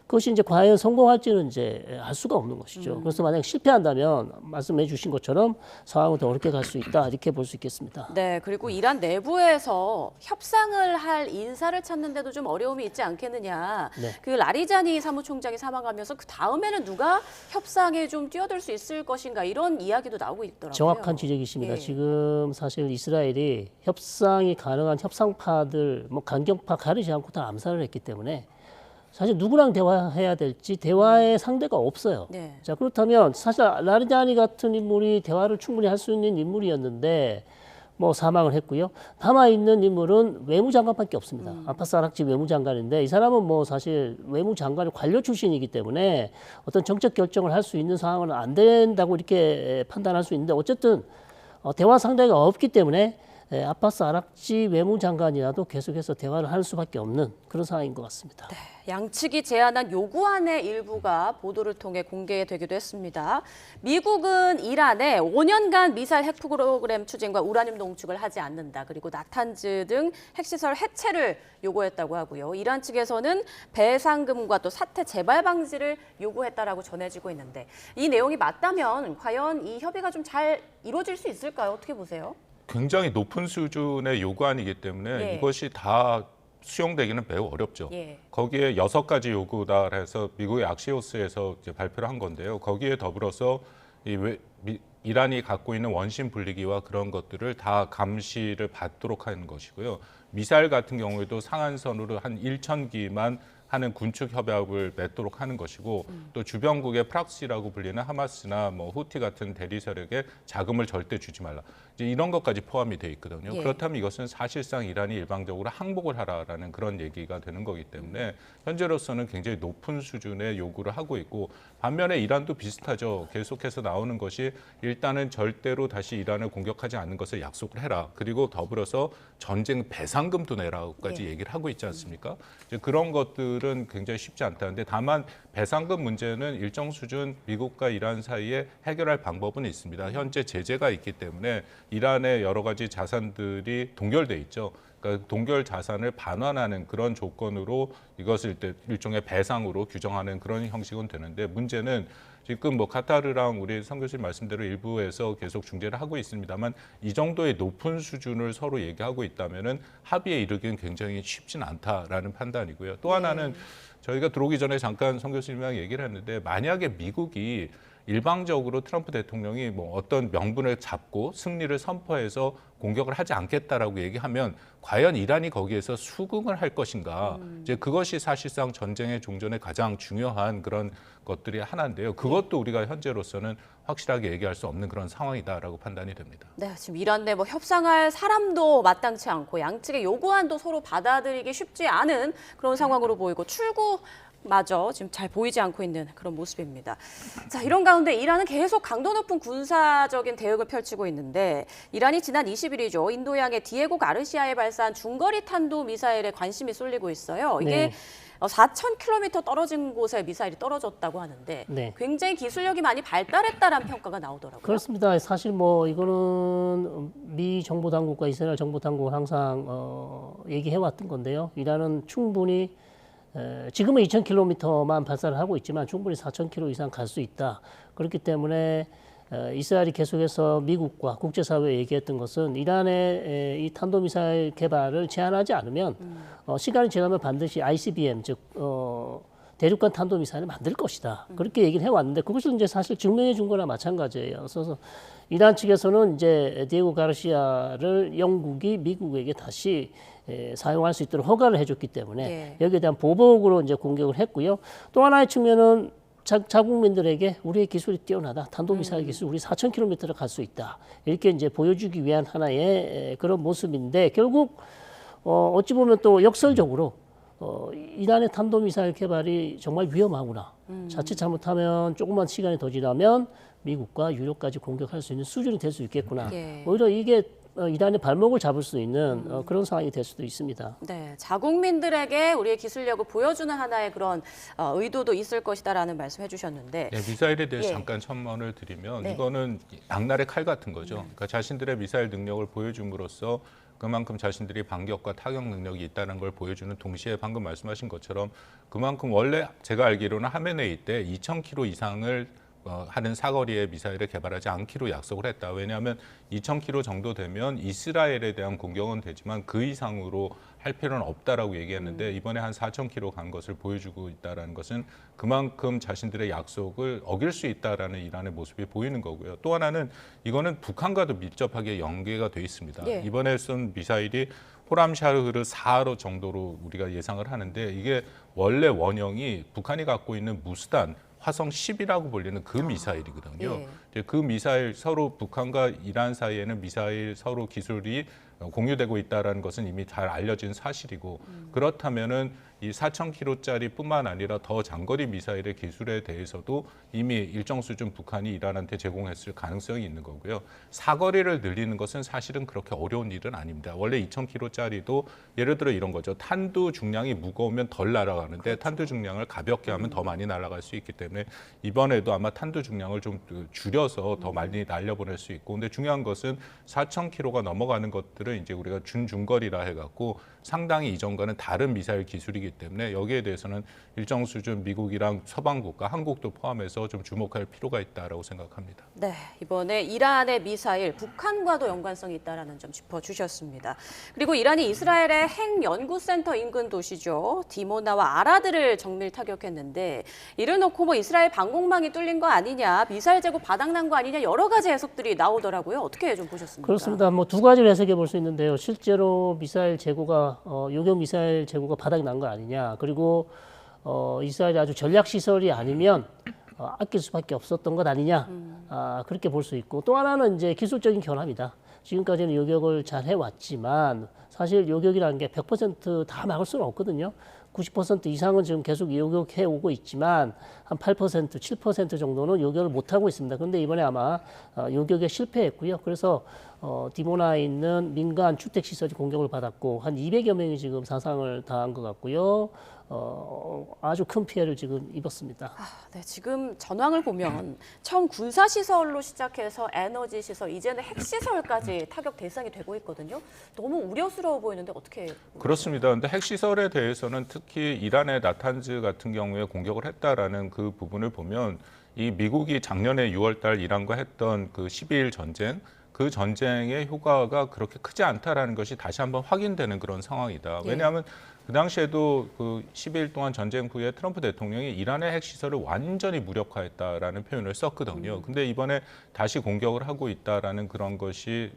Speaker 22: 그것이 이제 과연 성공할지는 이제 알 수가 없는 것이죠. 그래서 만약 실패한다면 말씀해 주신 것처럼 상황은 더 어렵게 갈 수 있다 이렇게 볼 수 있겠습니다.
Speaker 1: 네, 그리고 이란 내부에서 협상을 할 인사를 찾는데도 좀 어려움이 있지 않겠느냐.
Speaker 22: 네.
Speaker 1: 그 라리자니 사무총장이 사망하면서 그 다음에는 누가 협상에 좀 뛰어들 수 있을 것인가 이런 이야기도 나오고 있더라고요.
Speaker 22: 정확한 지적이십니다.
Speaker 1: 예.
Speaker 22: 지금 사실 이스라엘이 협상이 가능한 협상파들, 뭐 강경파 가리지 않고 다 암살을 했기 때문에 사실 누구랑 대화해야 될지 대화의 상대가 없어요.
Speaker 1: 네.
Speaker 22: 자, 그렇다면 사실 라리자니 같은 인물이 대화를 충분히 할 수 있는 인물이었는데 뭐 사망을 했고요. 남아있는 인물은 외무장관밖에 없습니다. 아파스 아락치 외무장관인데 이 사람은 뭐 사실 외무장관의 관료 출신이기 때문에 어떤 정책 결정을 할 수 있는 상황은 안 된다고 이렇게 판단할 수 있는데 어쨌든 대화 상대가 없기 때문에 아파스 아락치 외무장관이라도 계속해서 대화를 할 수밖에 없는 그런 상황인 것 같습니다.
Speaker 1: 네, 양측이 제안한 요구안의 일부가 보도를 통해 공개되기도 했습니다. 미국은 이란에 5년간 미사일 핵 프로그램 추진과 우라늄 농축을 하지 않는다. 그리고 나탄즈 등 핵시설 해체를 요구했다고 하고요. 이란 측에서는 배상금과 또 사태 재발 방지를 요구했다라고 전해지고 있는데 이 내용이 맞다면 과연 이 협의가 좀 잘 이루어질 수 있을까요? 어떻게 보세요?
Speaker 2: 굉장히 높은 수준의 요구안이기 때문에
Speaker 1: 예.
Speaker 2: 이것이 다 수용되기는 매우 어렵죠.
Speaker 1: 예.
Speaker 2: 거기에 6가지 요구다 해서 미국의 악시오스에서 이제 발표를 한 건데요. 거기에 더불어서 이란이 갖고 있는 원심 분리기와 그런 것들을 다 감시를 받도록 하는 것이고요. 미사일 같은 경우에도 상한선으로 한 1,000기만 하는 군축 협약을 맺도록 하는 것이고 또 주변국의 프락시라고 불리는 하마스나 뭐 후티 같은 대리 세력에 자금을 절대 주지 말라. 이제 이런 것까지 포함이 돼 있거든요.
Speaker 1: 예.
Speaker 2: 그렇다면 이것은 사실상 이란이 일방적으로 항복을 하라라는 그런 얘기가 되는 거기 때문에 현재로서는 굉장히 높은 수준의 요구를 하고 있고 반면에 이란도 비슷하죠. 계속해서 나오는 것이 일단은 절대로 다시 이란을 공격하지 않는 것을 약속을 해라. 그리고 더불어서 전쟁 배상금도 내라고까지
Speaker 1: 예.
Speaker 2: 얘기를 하고 있지 않습니까? 이제 그런 것들은 굉장히 쉽지 않다는데 다만 배상금 문제는 일정 수준 미국과 이란 사이에 해결할 방법은 있습니다. 현재 제재가 있기 때문에 이란의 여러 가지 자산들이 동결돼 있죠. 그러니까 동결 자산을 반환하는 그런 조건으로 이것을 일종의 배상으로 규정하는 그런 형식은 되는데 문제는 지금 뭐 카타르랑 우리 성 교수님 말씀대로 일부에서 계속 중재를 하고 있습니다만 이 정도의 높은 수준을 서로 얘기하고 있다면은 합의에 이르기는 굉장히 쉽진 않다라는 판단이고요. 또 하나는 저희가 들어오기 전에 잠깐 성 교수님이랑 얘기를 했는데 만약에 미국이 일방적으로 트럼프 대통령이 뭐 어떤 명분을 잡고 승리를 선포해서 공격을 하지 않겠다라고 얘기하면 과연 이란이 거기에서 수긍을 할 것인가? 이제 그것이 사실상 전쟁의 종전에 가장 중요한 그런 것들이 하나인데요. 그것도 우리가 현재로서는 확실하게 얘기할 수 없는 그런 상황이다라고 판단이 됩니다.
Speaker 1: 네, 지금 이란 내 뭐 협상할 사람도 마땅치 않고 양측의 요구안도 서로 받아들이기 쉽지 않은 그런 상황으로 보이고 출구마저 지금 잘 보이지 않고 있는 그런 모습입니다. 자, 이런 가운데 이란은 계속 강도 높은 군사적인 대응을 펼치고 있는데 이란이 지난 20일이죠. 인도양의 디에고 가르시아에 발사한 중거리 탄도 미사일에 관심이 쏠리고 있어요. 이게
Speaker 22: 네.
Speaker 1: 4,000km 떨어진 곳에 미사일이 떨어졌다고 하는데
Speaker 22: 네.
Speaker 1: 굉장히 기술력이 많이 발달했다라는 평가가 나오더라고요.
Speaker 22: 그렇습니다. 사실 뭐 이거는 미 정보 당국과 이스라엘 정보 당국은 항상 얘기해 왔던 건데요. 이란은 충분히 지금은 2,000km만 발사를 하고 있지만 충분히 4,000km 이상 갈 수 있다. 그렇기 때문에 이스라엘이 계속해서 미국과 국제사회에 얘기했던 것은 이란의 이 탄도미사일 개발을 제한하지 않으면 시간이 지나면 반드시 ICBM, 즉 대륙간 탄도미사일을 만들 것이다. 그렇게 얘기를 해왔는데 그것을 이제 사실 증명해 준 거나 마찬가지예요. 그래서 이란 측에서는 이제 디에고 가르시아를 영국이 미국에게 다시 사용할 수 있도록 허가를 해줬기 때문에 여기에 대한 보복으로 이제 공격을 했고요. 또 하나의 측면은 자국민들에게 우리의 기술이 뛰어나다. 탄도미사일 기술 우리 4,000km를 갈 수 있다. 이렇게 이제 보여주기 위한 하나의 그런 모습인데 결국 어찌 보면 또 역설적으로 이란의 탄도미사일 개발이 정말 위험하구나. 자칫 잘못하면 조금만 시간이 더 지나면 미국과 유럽까지 공격할 수 있는 수준이 될 수 있겠구나.
Speaker 1: 예.
Speaker 22: 오히려 이게 이란의 발목을 잡을 수 있는 그런 상황이 될 수도 있습니다.
Speaker 1: 네, 자국민들에게 우리의 기술력을 보여주는 하나의 그런 의도도 있을 것이다라는 말씀해 주셨는데
Speaker 2: 네, 미사일에 대해서
Speaker 1: 예.
Speaker 2: 잠깐 첨언을 드리면
Speaker 1: 네.
Speaker 2: 이거는 양날의 칼 같은 거죠. 그러니까 자신들의 미사일 능력을 보여줌으로써 그만큼 자신들이 반격과 타격 능력이 있다는 걸 보여주는 동시에 방금 말씀하신 것처럼 그만큼 원래 제가 알기로는 하메네이 때 2,000km 이상을 하는 사거리의 미사일을 개발하지 않기로 약속을 했다. 왜냐하면 2,000km 정도 되면 이스라엘에 대한 공격은 되지만 그 이상으로 할 필요는 없다라고 얘기했는데 이번에 한 4,000km 간 것을 보여주고 있다라는 것은 그만큼 자신들의 약속을 어길 수 있다라는 이란의 모습이 보이는 거고요. 또 하나는 이거는 북한과도 밀접하게 연계가 돼 있습니다.
Speaker 1: 예.
Speaker 2: 이번에 쏜 미사일이 호람샤흐르 4호 정도로 우리가 예상을 하는데 이게 원래 원형이 북한이 갖고 있는 무스단 화성 10이라고 불리는 그 미사일이거든요.
Speaker 1: 예.
Speaker 2: 이제 그 미사일 서로 북한과 이란 사이에는 미사일 서로 기술이 공유되고 있다는 것은 이미 잘 알려진 사실이고 그렇다면은 이 4,000km짜리 뿐만 아니라 더 장거리 미사일의 기술에 대해서도 이미 일정 수준 북한이 이란한테 제공했을 가능성이 있는 거고요. 사거리를 늘리는 것은 사실은 그렇게 어려운 일은 아닙니다. 원래 2,000km짜리도 예를 들어 이런 거죠. 탄두 중량이 무거우면 덜 날아가는데 탄두 중량을 가볍게 하면 더 많이 날아갈 수 있기 때문에 이번에도 아마 탄두 중량을 좀 줄여서 더 많이 날려보낼 수 있고 근데 중요한 것은 4,000km가 넘어가는 것들은 이제 우리가 준중거리라 해갖고 상당히 이전과는 다른 미사일 기술이기 때문에 여기에 대해서는 일정 수준 미국이랑 서방 국가, 한국도 포함해서 좀 주목할 필요가 있다라고 생각합니다.
Speaker 1: 네, 이번에 이란의 미사일 북한과도 연관성이 있다라는 점 짚어주셨습니다. 그리고 이란이 이스라엘의 핵 연구센터 인근 도시죠. 디모나와 아라드를 정밀 타격했는데 이를 놓고 뭐 이스라엘 방공망이 뚫린 거 아니냐, 미사일 재고 바닥난 거 아니냐 여러 가지 해석들이 나오더라고요. 어떻게 좀 보셨습니까?
Speaker 22: 그렇습니다. 뭐 두 가지로 해석해 볼 수 있는데요. 실제로 미사일 재고가 요격 미사일 재고가 바닥이 난 거 아니냐. 그리고 이스라엘이 아주 전략 시설이 아니면 아낄 수밖에 없었던 것 아니냐. 그렇게 볼 수 있고 또 하나는 이제 기술적인 결함이다. 지금까지는 요격을 잘 해왔지만 사실 요격이라는 게 100% 막을 수는 없거든요. 90% 이상은 지금 계속 요격해 오고 있지만 한 8%, 7% 정도는 요격을 못 하고 있습니다. 그런데 이번에 아마 요격에 실패했고요. 그래서 디모나에 있는 민간 주택 시설이 공격을 받았고 한 200여 명이 지금 사상을 당한 것 같고요. 아주 큰 피해를 지금 입었습니다.
Speaker 1: 네, 지금 전황을 보면 처음 군사 시설로 시작해서 에너지 시설, 이제는 핵 시설까지 타격 대상이 되고 있거든요. 너무 우려스러워 보이는데 어떻게?
Speaker 2: 그렇습니다. 그런데 핵시설에 대해서는 특히 이란의 나탄즈 같은 경우에 공격을 했다라는 그 부분을 보면 이 미국이 작년에 6월달 이란과 했던 그 12일 전쟁 그 전쟁의 효과가 그렇게 크지 않다라는 것이 다시 한번 확인되는 그런 상황이다. 왜냐하면 그 당시에도 그 12일 동안 전쟁 후에 트럼프 대통령이 이란의 핵시설을 완전히 무력화했다라는 표현을 썼거든요. 근데 이번에 다시 공격을 하고 있다라는 그런 것이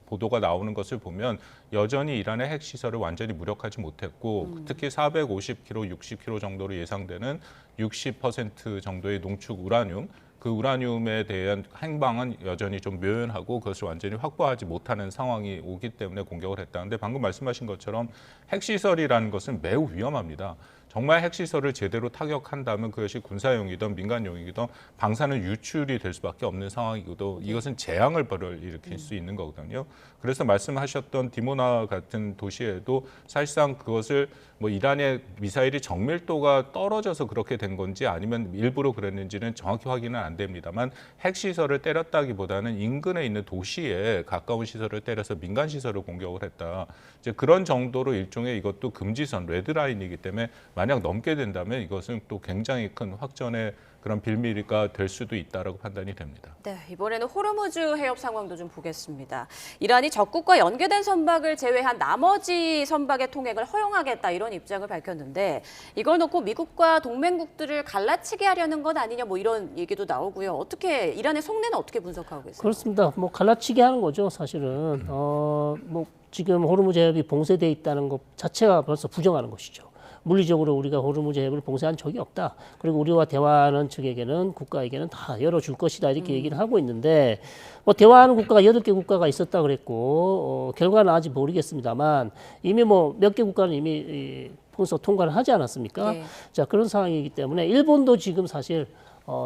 Speaker 2: 보도가 나오는 것을 보면 여전히 이란의 핵시설을 완전히 무력화하지 못했고 특히 450km, 60km 정도로 예상되는 60% 정도의 농축 우라늄 그 우라늄에 대한 행방은 여전히 좀 묘연하고 그것을 완전히 확보하지 못하는 상황이 오기 때문에 공격을 했다는데 방금 말씀하신 것처럼 핵시설이라는 것은 매우 위험합니다. 정말 핵시설을 제대로 타격한다면 그것이 군사용이든 민간용이든 방사능 유출이 될 수밖에 없는 상황이고도 이것은 재앙을 일으킬 수 있는 거거든요. 그래서 말씀하셨던 디모나 같은 도시에도 사실상 그것을 뭐 이란의 미사일이 정밀도가 떨어져서 그렇게 된 건지 아니면 일부러 그랬는지는 정확히 확인은 안 됩니다만 핵시설을 때렸다기보다는 인근에 있는 도시에 가까운 시설을 때려서 민간 시설을 공격을 했다. 이제 그런 정도로 일종의 이것도 금지선, 레드라인이기 때문에 만약 넘게 된다면 이것은 또 굉장히 큰 확전의 그런 빌미가 될 수도 있다라고 판단이 됩니다.
Speaker 1: 네, 이번에는 호르무즈 해협 상황도 좀 보겠습니다. 이란이 적국과 연계된 선박을 제외한 나머지 선박의 통행을 허용하겠다 이런 입장을 밝혔는데 이걸 놓고 미국과 동맹국들을 갈라치게 하려는 것 아니냐 뭐 이런 얘기도 나오고요. 어떻게 이란의 속내는 어떻게 분석하고 계세요?
Speaker 22: 그렇습니다. 뭐 갈라치게 하는 거죠, 사실은. 뭐 지금 호르무즈 해협이 봉쇄돼 있다는 것 자체가 벌써 부정하는 것이죠. 물리적으로 우리가 호르무즈 해협을 봉쇄한 적이 없다. 그리고 우리와 대화하는 측에게는 국가에게는 다 열어줄 것이다 이렇게 얘기를 하고 있는데 뭐 대화하는 국가가 8개 국가가 있었다 그랬고 결과는 아직 모르겠습니다만 이미 뭐 몇 개 국가는 이미 통해서 통과를 하지 않았습니까?
Speaker 1: 네.
Speaker 22: 자, 그런 상황이기 때문에 일본도 지금 사실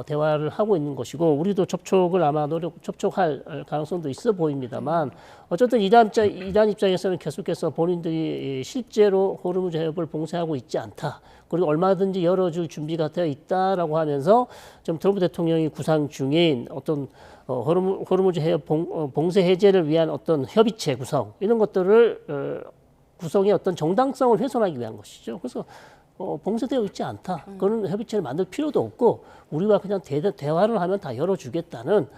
Speaker 22: 대화를 하고 있는 것이고 우리도 접촉을 아마 접촉할 가능성도 있어 보입니다만 어쨌든 이란 입장에서는 계속해서 본인들이 실제로 호르무즈 해협을 봉쇄하고 있지 않다. 그리고 얼마든지 열어줄 준비가 되어 있다라고 하면서 좀 트럼프 대통령이 구상 중인 어떤 호르무즈 해협 봉쇄 해제를 위한 어떤 협의체 구성 이런 것들을 구성의 어떤 정당성을 훼손하기 위한 것이죠. 그래서 봉쇄되어 있지 않다. 그런 협의체를 만들 필요도 없고 우리와 그냥 대화를 하면 다 열어주겠다는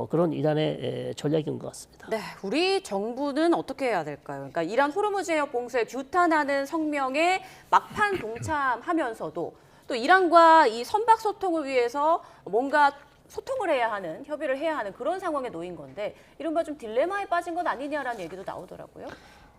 Speaker 22: 그런 이란의 전략인 것 같습니다.
Speaker 1: 네, 우리 정부는 어떻게 해야 될까요? 그러니까 이란 호르무즈 해협 봉쇄에 규탄하는 성명에 막판 동참하면서도 또 이란과 이 선박 소통을 위해서 뭔가 소통을 해야 하는, 협의를 해야 하는 그런 상황에 놓인 건데 이른바 좀 딜레마에 빠진 건 아니냐라는 얘기도 나오더라고요.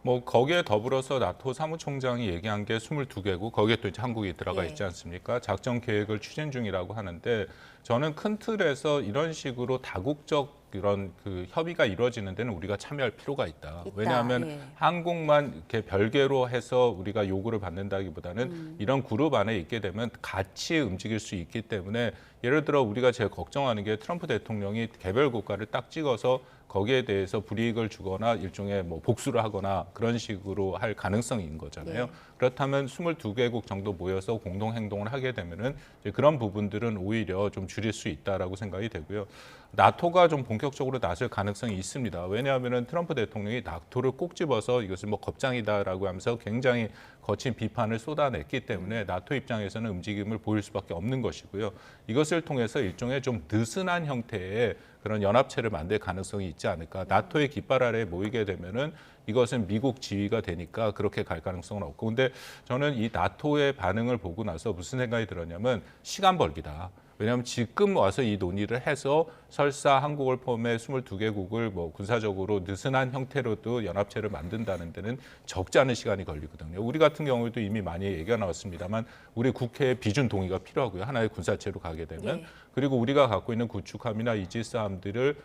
Speaker 2: 뭐 거기에 더불어서 나토 사무총장이 얘기한 게 22개국, 거기에 또 이제 한국이 들어가 있지 않습니까? 작전 계획을 추진 중이라고 하는데 저는 큰 틀에서 이런 식으로 다국적 이런 그 협의가 이루어지는 데는 우리가 참여할 필요가 있다. 왜냐하면 한국만 이렇게 별개로 해서 우리가 요구를 받는다기보다는 이런 그룹 안에 있게 되면 같이 움직일 수 있기 때문에 예를 들어 우리가 제일 걱정하는 게 트럼프 대통령이 개별 국가를 딱 찍어서 거기에 대해서 불이익을 주거나 일종의 뭐 복수를 하거나 그런 식으로 할 가능성이 있는 거잖아요. 그렇다면 22개국 정도 모여서 공동 행동을 하게 되면은 이제 그런 부분들은 오히려 좀 줄일 수 있다라고 생각이 되고요. 나토가 좀 본격적으로 나설 가능성이 있습니다. 왜냐하면은 트럼프 대통령이 나토를 꼭 집어서 이것을 뭐 겁장이다라고 하면서 굉장히 거친 비판을 쏟아냈기 때문에 나토 입장에서는 움직임을 보일 수밖에 없는 것이고요. 이것을 통해서 일종의 좀 느슨한 형태의 그런 연합체를 만들 가능성이 있지 않을까. 나토의 깃발 아래에 모이게 되면은 이것은 미국 지위가 되니까 그렇게 갈 가능성은 없고. 근데 저는 이 나토의 반응을 보고 나서 무슨 생각이 들었냐면 시간 벌기다. 왜냐하면 지금 와서 이 논의를 해서 설사 한국을 포함해 22개국을 뭐 군사적으로 느슨한 형태로도 연합체를 만든다는 데는 적지 않은 시간이 걸리거든요. 우리 같은 경우에도 이미 많이 얘기가 나왔습니다만 우리 국회의 비준 동의가 필요하고요. 하나의 군사체로 가게 되면. 그리고 우리가 갖고 있는 구축함이나 이지스함들을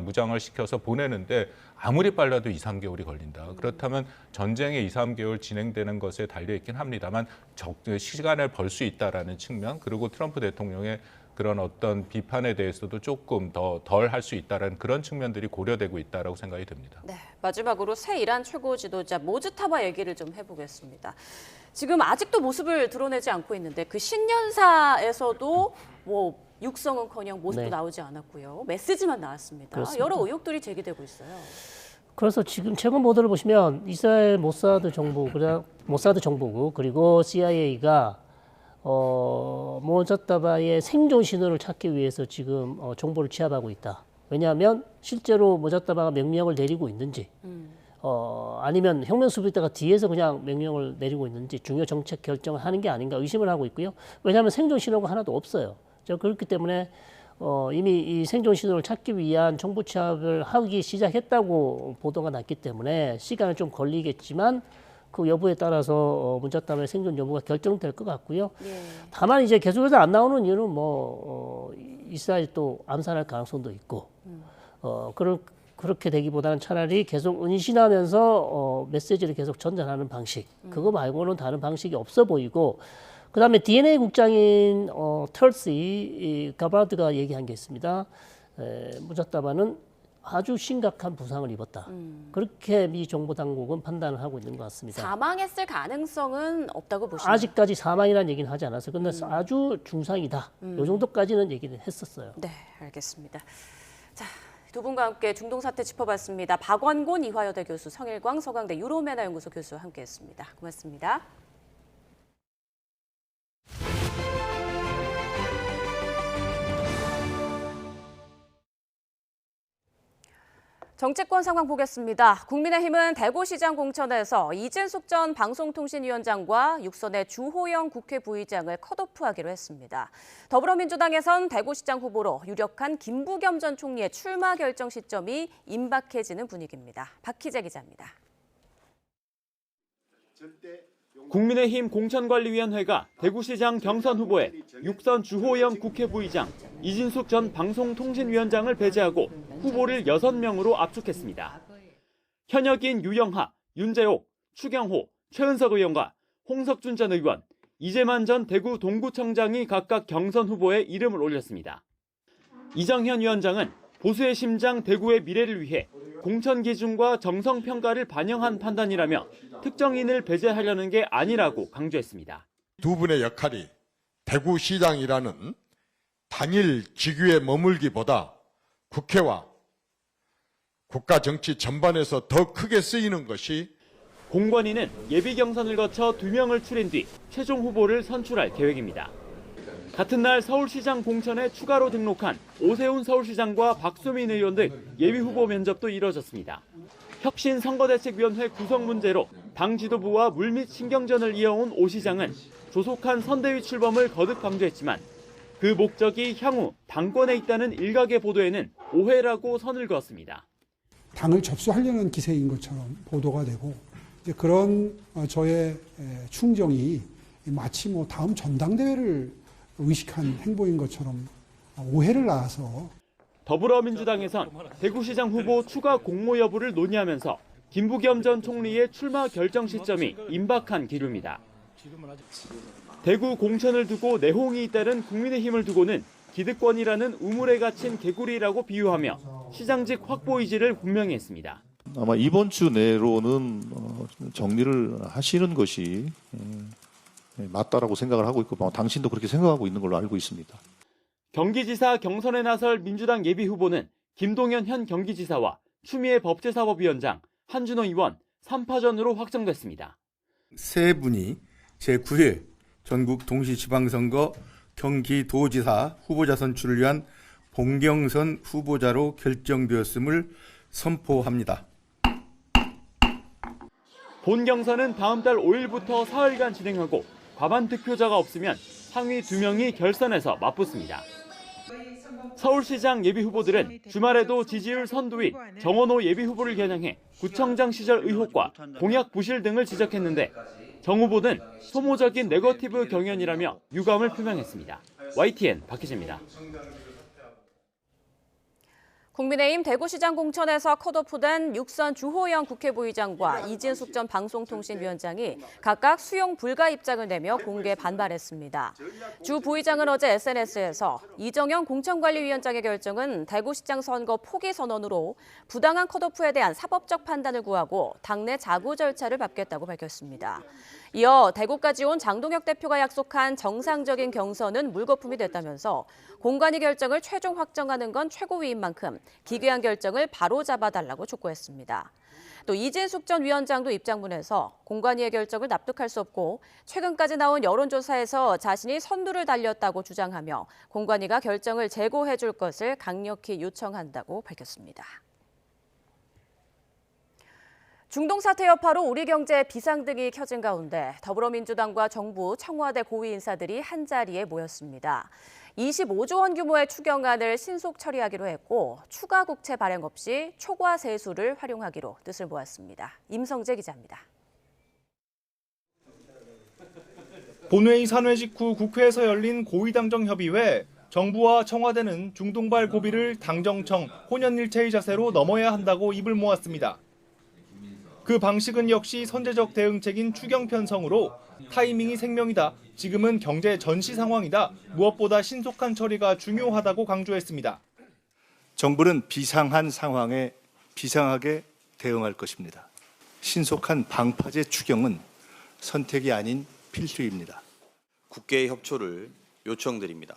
Speaker 2: 무장을 시켜서 보내는데 아무리 빨라도 2, 3개월이 걸린다. 그렇다면 전쟁의 2, 3개월 진행되는 것에 달려있긴 합니다만 시간을 벌 수 있다라는 측면 그리고 트럼프 대통령의 그런 어떤 비판에 대해서도 조금 더 덜 할 수 있다는 그런 측면들이 고려되고 있다라고 생각이 듭니다.
Speaker 1: 네, 마지막으로 새 이란 최고 지도자 모즈타바 얘기를 좀 해보겠습니다. 지금 아직도 모습을 드러내지 않고 있는데 그 신년사에서도 뭐 육성은커녕 모습도 나오지 않았고요. 메시지만 나왔습니다.
Speaker 22: 그렇습니다.
Speaker 1: 여러 의혹들이 제기되고 있어요.
Speaker 22: 그래서 지금 최근 보도를 보시면 이스라엘 모사드 정보국 그리고 CIA가 모자타바의 생존 신호를 찾기 위해서 지금 정보를 취합하고 있다. 왜냐하면 실제로 모자타바가 명령을 내리고 있는지 아니면 혁명 수비대가 뒤에서 그냥 명령을 내리고 있는지 중요 정책 결정을 하는 게 아닌가 의심을 하고 있고요. 왜냐하면 생존 신호가 하나도 없어요. 그렇기 때문에 이미 이 생존 신호를 찾기 위한 정보 취합을 하기 시작했다고 보도가 났기 때문에 시간은 좀 걸리겠지만 그 여부에 따라서 모자타바의 생존 여부가 결정될 것 같고요. 다만 이제 계속해서 안 나오는 이유는 이스라엘 또 암살할 가능성도 있고 그렇게 되기보다는 차라리 계속 은신하면서 메시지를 계속 전달하는 방식 그거 말고는 다른 방식이 없어 보이고 그다음에 DNA 국장인 털시 가바드가 얘기한 게 있습니다. 모자타바는 아주 심각한 부상을 입었다. 그렇게 미 정보 당국은 판단을 하고 있는 것 같습니다.
Speaker 1: 사망했을 가능성은 없다고 보시나요?
Speaker 22: 아직까지 사망이라는 얘기는 하지 않았어요. 근데 아주 중상이다. 이 정도까지는 얘기를 했었어요.
Speaker 1: 네, 알겠습니다. 자, 두 분과 함께 중동 사태 짚어봤습니다. 박원곤 이화여대 교수, 성일광 서강대 유로메나 연구소 교수와 함께했습니다. 고맙습니다. 정치권 상황 보겠습니다. 국민의힘은 대구시장 공천에서 이진숙 전 방송통신위원장과 육선의 주호영 국회 부의장을 컷오프하기로 했습니다. 더불어민주당에선 대구시장 후보로 유력한 김부겸 전 총리의 출마 결정 시점이 임박해지는 분위기입니다. 박희재 기자입니다.
Speaker 3: 국민의힘 공천관리위원회가 대구시장 경선 후보에 육선 주호영 국회 부의장, 이진숙 전 방송통신위원장을 배제하고 후보를 6명으로 압축했습니다. 현역인 유영하, 윤재옥, 추경호, 최은석 의원과 홍석준 전 의원, 이재만 전 대구 동구청장이 각각 경선 후보에 이름을 올렸습니다. 이정현 위원장은 보수의 심장 대구의 미래를 위해 공천 기준과 정성 평가를 반영한 판단이라며 특정인을 배제하려는 게 아니라고 강조했습니다.
Speaker 4: 두 분의 역할이 대구시장이라는 단일 직위에 머물기보다 국회와 국가 정치 전반에서 더 크게 쓰이는 것이
Speaker 3: 공관위는 예비 경선을 거쳐 2명을 추린 뒤 최종 후보를 선출할 계획입니다. 같은 날 서울시장 공천에 추가로 등록한 오세훈 서울시장과 박수민 의원 등 예비 후보 면접도 이뤄졌습니다. 혁신선거대책위원회 구성 문제로 당 지도부와 물밑 신경전을 이어온 오 시장은 조속한 선대위 출범을 거듭 강조했지만 그 목적이 향후 당권에 있다는 일각의 보도에는 오해라고 선을 그었습니다.
Speaker 6: 당을 접수하려는 기세인 것처럼 보도가 되고 이제 그런 저의 충정이 마치 뭐 다음 전당대회를 의식한 행보인 것처럼 오해를 낳아서
Speaker 3: 더불어민주당에선 대구시장 후보 추가 공모 여부를 논의하면서 김부겸 전 총리의 출마 결정 시점이 임박한 기류입니다. 대구 공천을 두고 내홍이 잇따른 국민의힘을 두고는 기득권이라는 우물에 갇힌 개구리라고 비유하며 시장직 확보 의지를 분명히 했습니다.
Speaker 23: 아마 이번 주 내로는 정리를 하시는 것이 맞다라고 생각을 하고 있고 당신도 그렇게 생각하고 있는 걸로 알고 있습니다.
Speaker 3: 경기지사 경선에 나설 민주당 예비후보는 김동연 현 경기지사와 추미애 법제사법위원장, 한준호 의원 3파전으로 확정됐습니다.
Speaker 24: 세 분이 제9회 전국 동시지방선거 경기도지사 후보자 선출을 위한 본경선 후보자로 결정되었음을 선포합니다.
Speaker 3: 본경선은 다음 달 5일부터 사흘간 진행하고 과반 득표자가 없으면 상위 2명이 결선에서 맞붙습니다. 서울시장 예비후보들은 주말에도 지지율 선두인 정원호 예비후보를 겨냥해 구청장 시절 의혹과 공약 부실 등을 지적했는데 정 후보는 소모적인 네거티브 경연이라며 유감을 표명했습니다. YTN 박희재입니다.
Speaker 1: 국민의힘 대구시장 공천에서 컷오프된 육선 주호영 국회부의장과 이진숙 전 방송통신위원장이 각각 수용 불가 입장을 내며 공개 반발했습니다. 주 부의장은 어제 SNS에서 이정영 공천관리위원장의 결정은 대구시장 선거 포기 선언으로 부당한 컷오프에 대한 사법적 판단을 구하고 당내 자구 절차를 밟겠다고 밝혔습니다. 이어 대구까지 온 장동혁 대표가 약속한 정상적인 경선은 물거품이 됐다면서 공관위 결정을 최종 확정하는 건 최고위인 만큼 기괴한 결정을 바로잡아달라고 촉구했습니다. 또 이진숙 전 위원장도 입장문에서 공관위의 결정을 납득할 수 없고 최근까지 나온 여론조사에서 자신이 선두를 달렸다고 주장하며 공관위가 결정을 재고해 줄 것을 강력히 요청한다고 밝혔습니다. 중동 사태 여파로 우리 경제에 비상등이 켜진 가운데 더불어민주당과 정부, 청와대 고위 인사들이 한자리에 모였습니다. 25조 원 규모의 추경안을 신속 처리하기로 했고 추가 국채 발행 없이 초과 세수를 활용하기로 뜻을 모았습니다. 임성재 기자입니다.
Speaker 25: 본회의 산회 직후 국회에서 열린 고위당정 협의회, 정부와 청와대는 중동발 고비를 당정청 혼연일체의 자세로 넘어야 한다고 입을 모았습니다. 그 방식은 역시 선제적 대응책인 추경 편성으로 타이밍이 생명이다. 지금은 경제 전시 상황이다. 무엇보다 신속한 처리가 중요하다고 강조했습니다.
Speaker 26: 정부는 비상한 상황에 비상하게 대응할 것입니다. 신속한 방파제 추경은 선택이 아닌 필수입니다.
Speaker 27: 국회의 협조를 요청드립니다.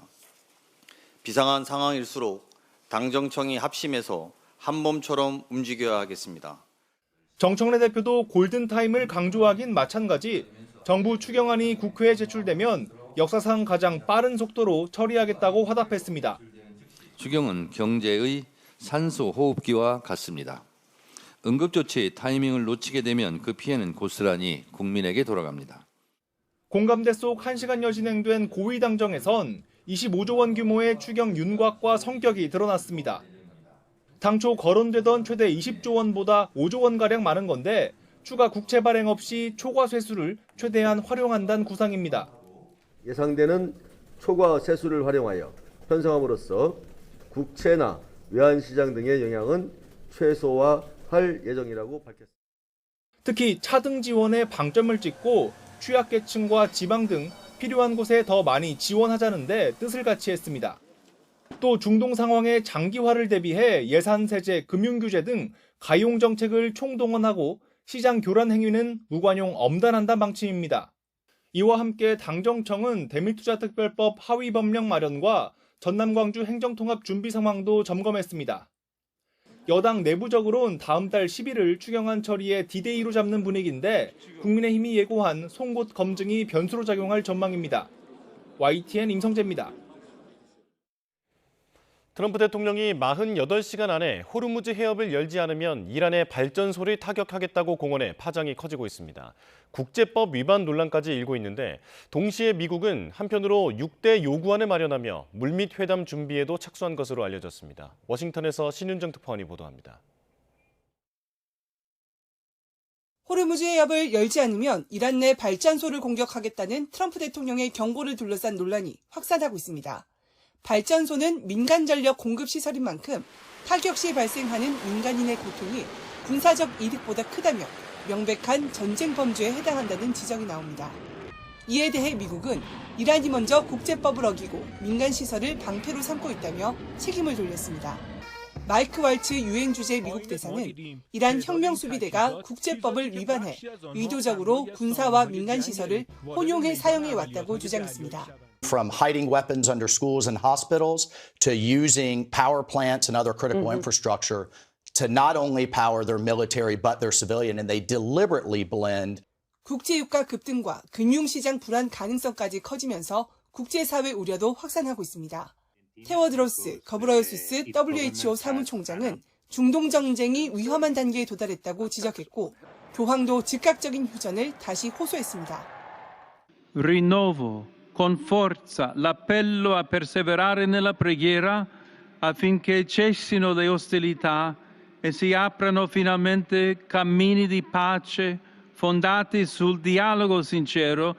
Speaker 27: 비상한 상황일수록 당정청이 합심해서 한몸처럼 움직여야 하겠습니다.
Speaker 25: 정청래 대표도 골든타임을 강조하긴 마찬가지 정부 추경안이 국회에 제출되면 역사상 가장 빠른 속도로 처리하겠다고 화답했습니다.
Speaker 28: 추경은 경제의 산소 호흡기와 같습니다. 응급조치의 타이밍을 놓치게 되면 그 피해는 고스란히 국민에게 돌아갑니다.
Speaker 25: 공감대 속 1시간여 진행된 고위당정에선 25조 원 규모의 추경 윤곽과 성격이 드러났습니다. 당초 거론되던 최대 20조 원보다 5조 원가량 많은 건데 추가 국채 발행 없이 초과 세수를 최대한 활용한다는 구상입니다.
Speaker 29: 예상되는 초과 세수를 활용하여 편성함으로써 국채나 외환시장 등의 영향은 최소화할 예정이라고 밝혔습니다.
Speaker 25: 특히 차등 지원에 방점을 찍고 취약계층과 지방 등 필요한 곳에 더 많이 지원하자는 데 뜻을 같이 했습니다. 또 중동 상황의 장기화를 대비해 예산, 세제, 금융 규제 등 가용 정책을 총동원하고 시장 교란 행위는 무관용 엄단한다는 방침입니다. 이와 함께 당정청은 대밀투자특별법 하위 법령 마련과 전남 광주 행정통합 준비 상황도 점검했습니다. 여당 내부적으로는 다음 달 11일 추경안 처리에 디데이로 잡는 분위기인데 국민의힘이 예고한 송곳 검증이 변수로 작용할 전망입니다. YTN 임성재입니다.
Speaker 10: 트럼프 대통령이 48시간 안에 호르무즈 해협을 열지 않으면 이란의 발전소를 타격하겠다고 공언해 파장이 커지고 있습니다. 국제법 위반 논란까지 일고 있는데 동시에 미국은 한편으로 6대 요구안을 마련하며 물밑 회담 준비에도 착수한 것으로 알려졌습니다. 워싱턴에서 신윤정 특파원이 보도합니다.
Speaker 5: 호르무즈 해협을 열지 않으면 이란 내 발전소를 공격하겠다는 트럼프 대통령의 경고를 둘러싼 논란이 확산하고 있습니다. 발전소는 민간 전력 공급 시설인 만큼 타격 시 발생하는 민간인의 고통이 군사적 이득보다 크다며 명백한 전쟁 범죄에 해당한다는 지적이 나옵니다. 이에 대해 미국은 이란이 먼저 국제법을 어기고 민간 시설을 방패로 삼고 있다며 책임을 돌렸습니다. 마이크 왈츠 유엔 주재 미국 대사는 이란 혁명수비대가 국제법을 위반해 의도적으로 군사와 민간 시설을 혼용해 사용해 왔다고 주장했습니다.
Speaker 7: From hiding weapons under schools and hospitals to using power plants and other critical infrastructure to not only power their military but their civilian, and they deliberately blend.
Speaker 5: 국제유가 급등과 금융시장 불안 가능성까지 커지면서 국제사회 우려도 확산하고 있습니다. 테워드로스 거브러여수스 WHO 사무총장은 중동 정쟁이 위험한 단계에 도달했다고 지적했고 교황도 즉각적인 휴전을 다시 호소했습니다.
Speaker 8: Rinnovo con forza l'appello a perseverare nella preghiera affinché cessino le ostilità e si aprano finalmente cammini di pace fondati sul dialogo sincero.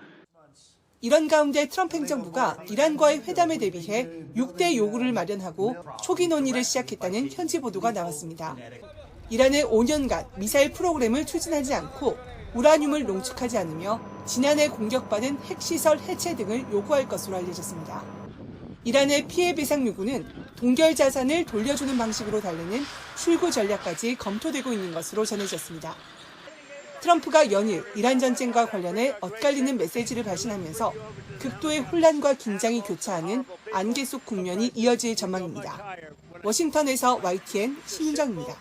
Speaker 5: 이런 가운데 트럼프 행정부가 이란과의 회담에 대비해 6대 요구를 마련하고 초기 논의를 시작했다는 현지 보도가 나왔습니다. 이란은 5년간 미사일 프로그램을 추진하지 않고 우라늄을 농축하지 않으며 지난해 공격받은 핵시설 해체 등을 요구할 것으로 알려졌습니다. 이란의 피해 배상 요구는 동결 자산을 돌려주는 방식으로 달래는 출구 전략까지 검토되고 있는 것으로 전해졌습니다. 트럼프가 연일 이란 전쟁과 관련해 엇갈리는 메시지를 발신하면서 극도의 혼란과 긴장이 교차하는 안개 속 국면이 이어질 전망입니다. 워싱턴에서 YTN 신윤정입니다.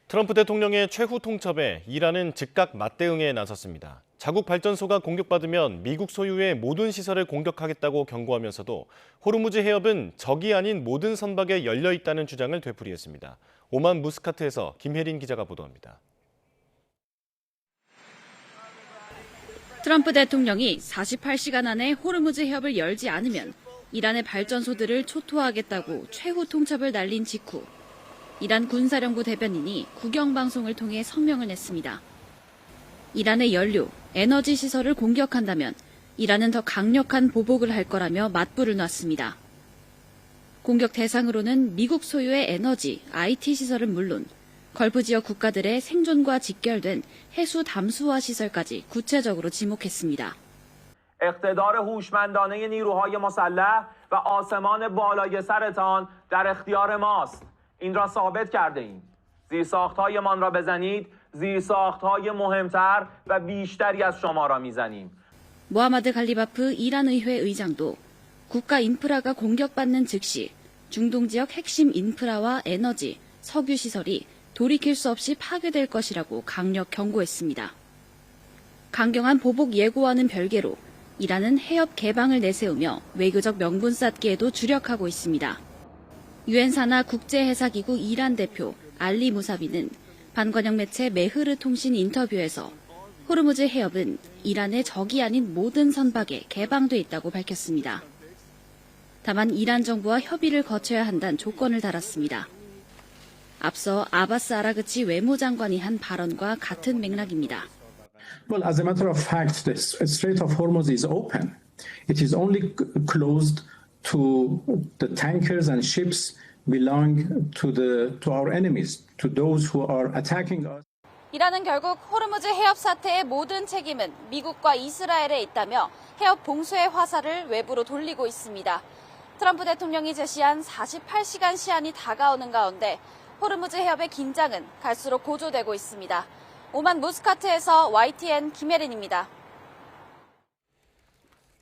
Speaker 10: 트럼프 대통령의 최후 통첩에 이란은 즉각 맞대응에 나섰습니다. 자국 발전소가 공격받으면 미국 소유의 모든 시설을 공격하겠다고 경고하면서도 호르무즈 해협은 적이 아닌 모든 선박에 열려 있다는 주장을 되풀이했습니다. 오만 무스카트에서 김혜린 기자가 보도합니다.
Speaker 9: 트럼프 대통령이 48시간 안에 호르무즈 해협을 열지 않으면 이란의 발전소들을 초토화하겠다고 최후 통첩을 날린 직후 이란 군사령부 대변인이 국영방송을 통해 성명을 냈습니다. 이란의 연료, 에너지 시설을 공격한다면 이란은 더 강력한 보복을 할 거라며 맞불을 놨습니다. 공격 대상으로는 미국 소유의 에너지, IT 시설은 물론 걸프 지역 국가들의 생존과 직결된 해수 담수화 시설까지 구체적으로 지목했습니다.
Speaker 11: اقتدار هوشمندانه نیروهای مسلح و آسمان بالای سرتان در اختیار ماست. این را ثابت کرده ایم. زیرساخت‌هایمان را بزنید، زیرساخت‌های مهمتر و بیشتری از شما را میزنیم.
Speaker 9: 모하마드 갈리바프 이란 의회 의장도 국가 인프라가 공격받는 즉시 중동 지역 핵심 인프라와 에너지, 석유 시설이 돌이킬 수 없이 파괴될 것이라고 강력 경고했습니다. 강경한 보복 예고와는 별개로 이란은 해협 개방을 내세우며 외교적 명분 쌓기에도 주력하고 있습니다. 유엔 산하 국제해사기구 이란 대표 알리 무사비는 반관영 매체 메흐르 통신 인터뷰에서 호르무즈 해협은 이란의 적이 아닌 모든 선박에 개방돼 있다고 밝혔습니다. 다만 이란 정부와 협의를 거쳐야 한다는 조건을 달았습니다. 앞서 아바스 아라그치 외무장관이 한 발언과 같은 맥락입니다.
Speaker 12: Well, as a matter of fact, the Strait of Hormuz is open. It is only closed to the tankers and ships belong to our enemies, to those who are attacking us.
Speaker 9: 이란은 결국 호르무즈 해협 사태의 모든 책임은 미국과 이스라엘에 있다며 해협 봉쇄의 화살을 외부로 돌리고 있습니다. 트럼프 대통령이 제시한 48시간 시한이 다가오는 가운데 호르무즈 해협의 긴장은 갈수록 고조되고 있습니다. 오만 무스카트에서 YTN 김혜린입니다.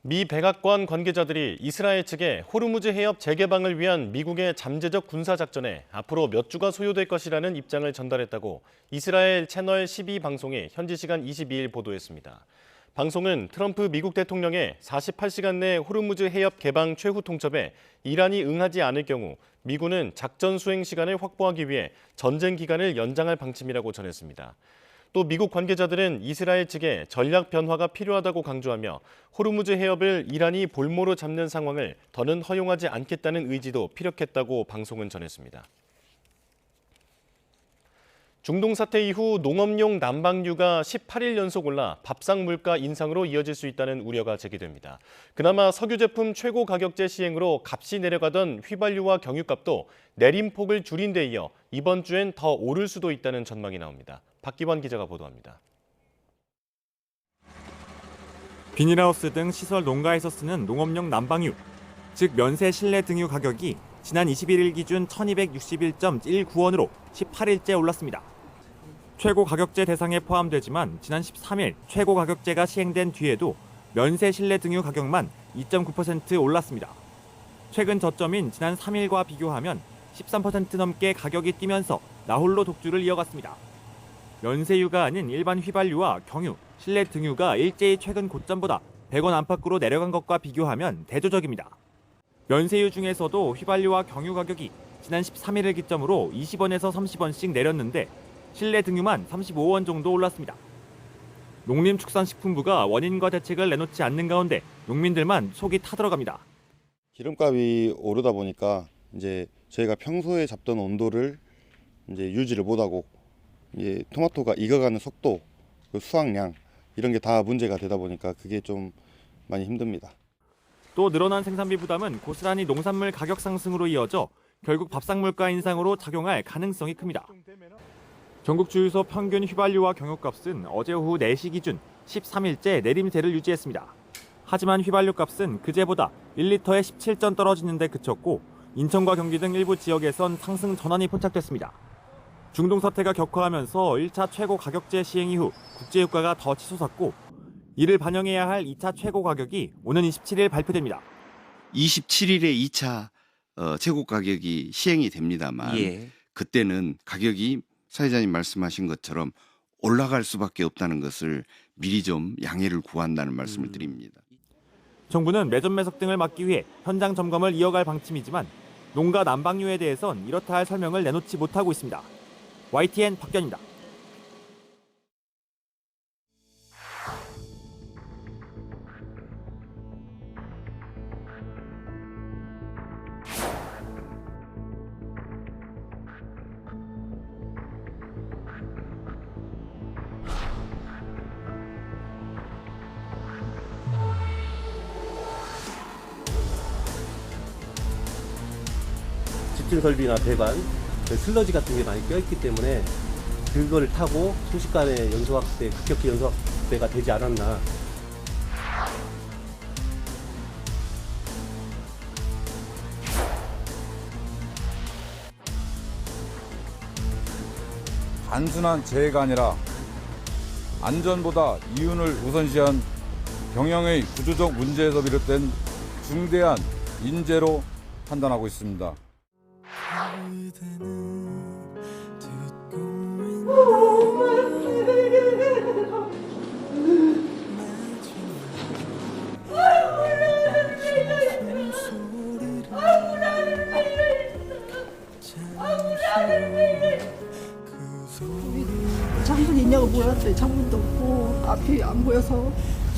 Speaker 10: 미 백악관 관계자들이 이스라엘 측에 호르무즈 해협 재개방을 위한 미국의 잠재적 군사작전에 앞으로 몇 주가 소요될 것이라는 입장을 전달했다고 이스라엘 채널 12 방송이 현지 시간 22일 보도했습니다. 방송은 트럼프 미국 대통령의 48시간 내 호르무즈 해협 개방 최후 통첩에 이란이 응하지 않을 경우 미군은 작전 수행 시간을 확보하기 위해 전쟁 기간을 연장할 방침이라고 전했습니다. 또 미국 관계자들은 이스라엘 측에 전략 변화가 필요하다고 강조하며 호르무즈 해협을 이란이 볼모로 잡는 상황을 더는 허용하지 않겠다는 의지도 피력했다고 방송은 전했습니다. 중동 사태 이후 농업용 난방유가 18일 연속 올라 밥상 물가 인상으로 이어질 수 있다는 우려가 제기됩니다. 그나마 석유 제품 최고 가격제 시행으로 값이 내려가던 휘발유와 경유값도 내림폭을 줄인 데 이어 이번 주엔 더 오를 수도 있다는 전망이 나옵니다. 박기환 기자가 보도합니다.
Speaker 13: 비닐하우스 등 시설 농가에서 쓰는 농업용 난방유, 즉 면세 실내 등유 가격이 지난 21일 기준 1261.19원으로 18일째 올랐습니다. 최고 가격제 대상에 포함되지만 지난 13일 최고 가격제가 시행된 뒤에도 면세 실내 등유 가격만 2.9% 올랐습니다. 최근 저점인 지난 3일과 비교하면 13% 넘게 가격이 뛰면서 나홀로 독주를 이어갔습니다. 면세유가 아닌 일반 휘발유와 경유, 실내 등유가 일제히 최근 고점보다 100원 안팎으로 내려간 것과 비교하면 대조적입니다. 면세유 중에서도 휘발유와 경유 가격이 지난 13일을 기점으로 20원에서 30원씩 내렸는데 실내 등유만 35원 정도 올랐습니다. 농림축산식품부가 원인과 대책을 내놓지 않는 가운데 농민들만 속이 타들어갑니다.
Speaker 14: 기름값이 오르다 보니까 이제 저희가 평소에 잡던 온도를 이제 유지를 못하고 이제 토마토가 익어가는 속도, 그 수확량 이런 게 다 문제가 되다 보니까 그게 좀 많이 힘듭니다.
Speaker 13: 또 늘어난 생산비 부담은 고스란히 농산물 가격 상승으로 이어져 결국 밥상 물가 인상으로 작용할 가능성이 큽니다. 전국 주유소 평균 휘발유와 경유값은 어제 오후 4시 기준 13일째 내림세를 유지했습니다. 하지만 휘발유 값은 그제보다 1리터에 17전 떨어지는 데 그쳤고 인천과 경기 등 일부 지역에선 상승 전환이 포착됐습니다. 중동 사태가 격화하면서 1차 최고 가격제 시행 이후 국제유가가 더 치솟았고 이를 반영해야 할 2차 최고 가격이 오는 27일 발표됩니다.
Speaker 15: 27일에 2차 최고 가격이 시행이 됩니다만 그때는 가격이 사회자님 말씀하신 것처럼 올라갈 수밖에 없다는 것을 미리 좀 양해를 구한다는 말씀을 드립니다.
Speaker 13: 정부는 매점 매석 등을 막기 위해 현장 점검을 이어갈 방침이지만 농가 난방유에 대해선 이렇다 할 설명을 내놓지 못하고 있습니다. YTN 박견입니다.
Speaker 16: 집중 설비나 배관, 슬러지 같은 게 많이 껴있기 때문에 그걸 타고 순식간에 연소 확대, 급격히 연소 확대가 되지 않았나.
Speaker 17: 단순한 재해가 아니라 안전보다 이윤을 우선시한 경영의 구조적 문제에서 비롯된 중대한 인재로 판단하고 있습니다.
Speaker 18: 장문 있냐고 물었더니 장문도 없고 앞이 안 보여서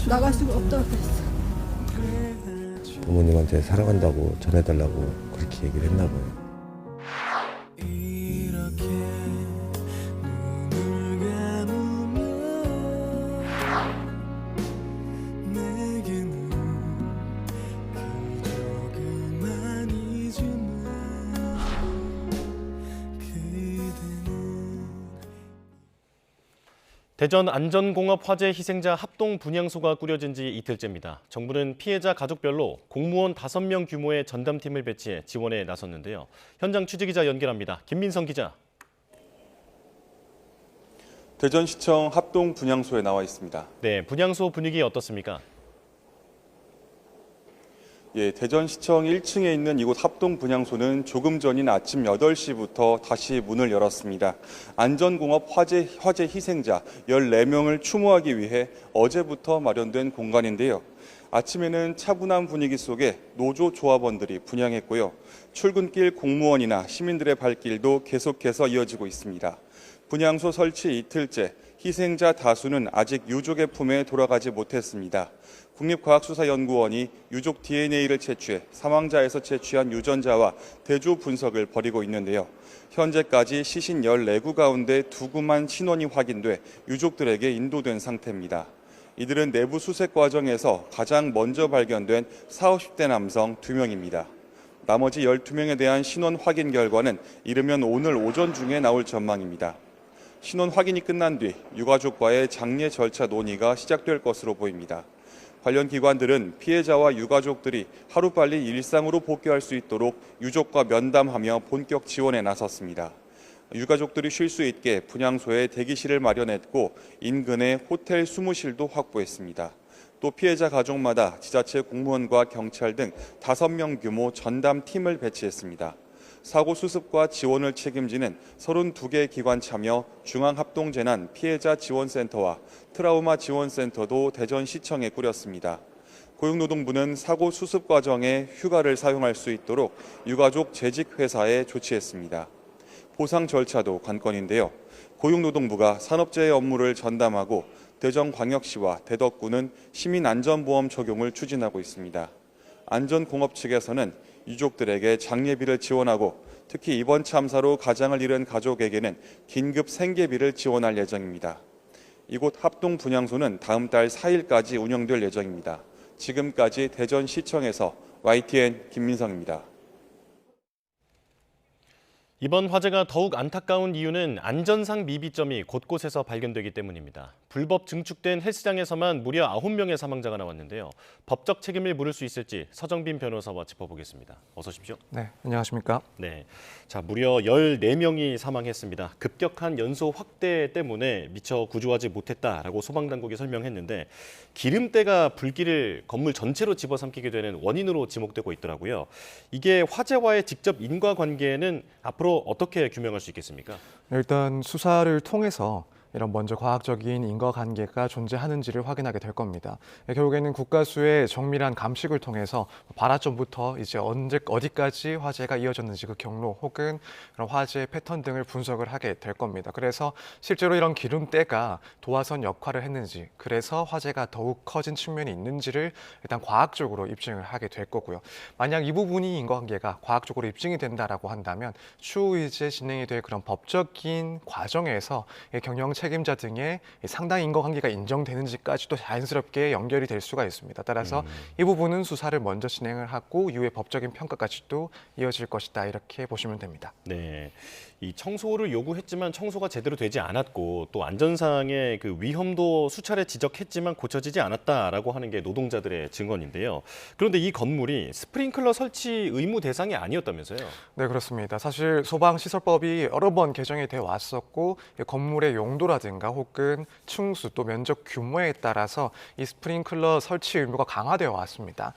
Speaker 18: 나갈 수가 없다고 그랬어.
Speaker 19: 부모님한테 사랑한다고 전해달라고 그렇게 얘기를 했나 봐요.
Speaker 10: 대전 안전공업 화재 희생자 합동 분향소가 꾸려진 지 이틀째입니다. 정부는 피해자 가족별로 공무원 5명 규모의 전담팀을 배치해 지원에 나섰는데요. 현장 취재기자 연결합니다. 김민성 기자.
Speaker 2: 대전시청 합동 분향소에 나와 있습니다.
Speaker 10: 네, 분향소 분위기 어떻습니까?
Speaker 2: 예, 대전시청 1층에 있는 이곳 합동 분향소는 조금 전인 아침 8시부터 다시 문을 열었습니다. 안전공업 화재 희생자 14명을 추모하기 위해 어제부터 마련된 공간인데요. 아침에는 차분한 분위기 속에 노조 조합원들이 분향했고요. 출근길 공무원이나 시민들의 발길도 계속해서 이어지고 있습니다. 분향소 설치 이틀째, 희생자 다수는 아직 유족의 품에 돌아가지 못했습니다. 국립과학수사연구원이 유족 DNA를 채취해 사망자에서 채취한 유전자와 대조 분석을 벌이고 있는데요. 현재까지 시신 14구 가운데 2구만 신원이 확인돼 유족들에게 인도된 상태입니다. 이들은 내부 수색 과정에서 가장 먼저 발견된 40, 50대 남성 2명입니다. 나머지 12명에 대한 신원 확인 결과는 이르면 오늘 오전 중에 나올 전망입니다. 신원 확인이 끝난 뒤 유가족과의 장례 절차 논의가 시작될 것으로 보입니다. 관련 기관들은 피해자와 유가족들이 하루빨리 일상으로 복귀할 수 있도록 유족과 면담하며 본격 지원에 나섰습니다. 유가족들이 쉴 수 있게 분향소에 대기실을 마련했고 인근에 호텔 20실도 확보했습니다. 또 피해자 가족마다 지자체 공무원과 경찰 등 5명 규모 전담팀을 배치했습니다. 사고 수습과 지원을 책임지는 32개 기관 참여 중앙합동재난 피해자 지원센터와 트라우마 지원센터도 대전시청에 꾸렸습니다. 고용노동부는 사고 수습 과정에 휴가를 사용할 수 있도록 유가족 재직 회사에 조치했습니다. 보상 절차도 관건인데요. 고용노동부가 산업재해 업무를 전담하고 대전광역시와 대덕구는 시민안전보험 적용을 추진하고 있습니다. 안전공업 측에서는 유족들에게 장례비를 지원하고 특히 이번 참사로 가장을 잃은 가족에게는 긴급 생계비를 지원할 예정입니다. 이곳 합동 분향소는 다음 달 4일까지 운영될 예정입니다. 지금까지 대전시청에서 YTN 김민성입니다.
Speaker 10: 이번 화재가 더욱 안타까운 이유는 안전상 미비점이 곳곳에서 발견되기 때문입니다. 불법 증축된 헬스장에서만 무려 9명의 사망자가 나왔는데요. 법적 책임을 물을 수 있을지 서정빈 변호사와 짚어보겠습니다. 어서 오십시오.
Speaker 3: 네, 안녕하십니까?
Speaker 10: 네, 자 무려 14명이 사망했습니다. 급격한 연소 확대 때문에 미처 구조하지 못했다라고 소방당국이 설명했는데 기름때가 불길을 건물 전체로 집어삼키게 되는 원인으로 지목되고 있더라고요. 이게 화재와의 직접 인과관계는 앞으로 어떻게 규명할 수 있겠습니까?
Speaker 3: 일단 수사를 통해서 이런 먼저 과학적인 인과관계가 존재하는지를 확인하게 될 겁니다. 결국에는 국가수의 정밀한 감식을 통해서 발화점부터 이제 어디까지 화재가 이어졌는지 그 경로 혹은 그런 화재 패턴 등을 분석을 하게 될 겁니다. 그래서 실제로 이런 기름때가 도화선 역할을 했는지, 그래서 화재가 더욱 커진 측면이 있는지를 일단 과학적으로 입증을 하게 될 거고요. 만약 이 부분이 인과관계가 과학적으로 입증이 된다라고 한다면 추후 이제 진행이 될 그런 법적인 과정에서 경영 책임자 등의 상당 인과관계가 인정되는지까지도 자연스럽게 연결이 될 수가 있습니다. 따라서 이 부분은 수사를 먼저 진행을 하고 이후에 법적인 평가까지도 이어질 것이다, 이렇게 보시면 됩니다.
Speaker 10: 네, 이 청소를 요구했지만 청소가 제대로 되지 않았고 또 안전상의 그 위험도 수차례 지적했지만 고쳐지지 않았다라고 하는 게 노동자들의 증언인데요. 그런데 이 건물이 스프링클러 설치 의무 대상이 아니었다면서요?
Speaker 3: 네, 그렇습니다. 사실 소방시설법이 여러 번 개정이 되어 왔었고 건물의 용도라든가 혹은 층수 또 면적 규모에 따라서 이 스프링클러 설치 의무가 강화되어 왔습니다.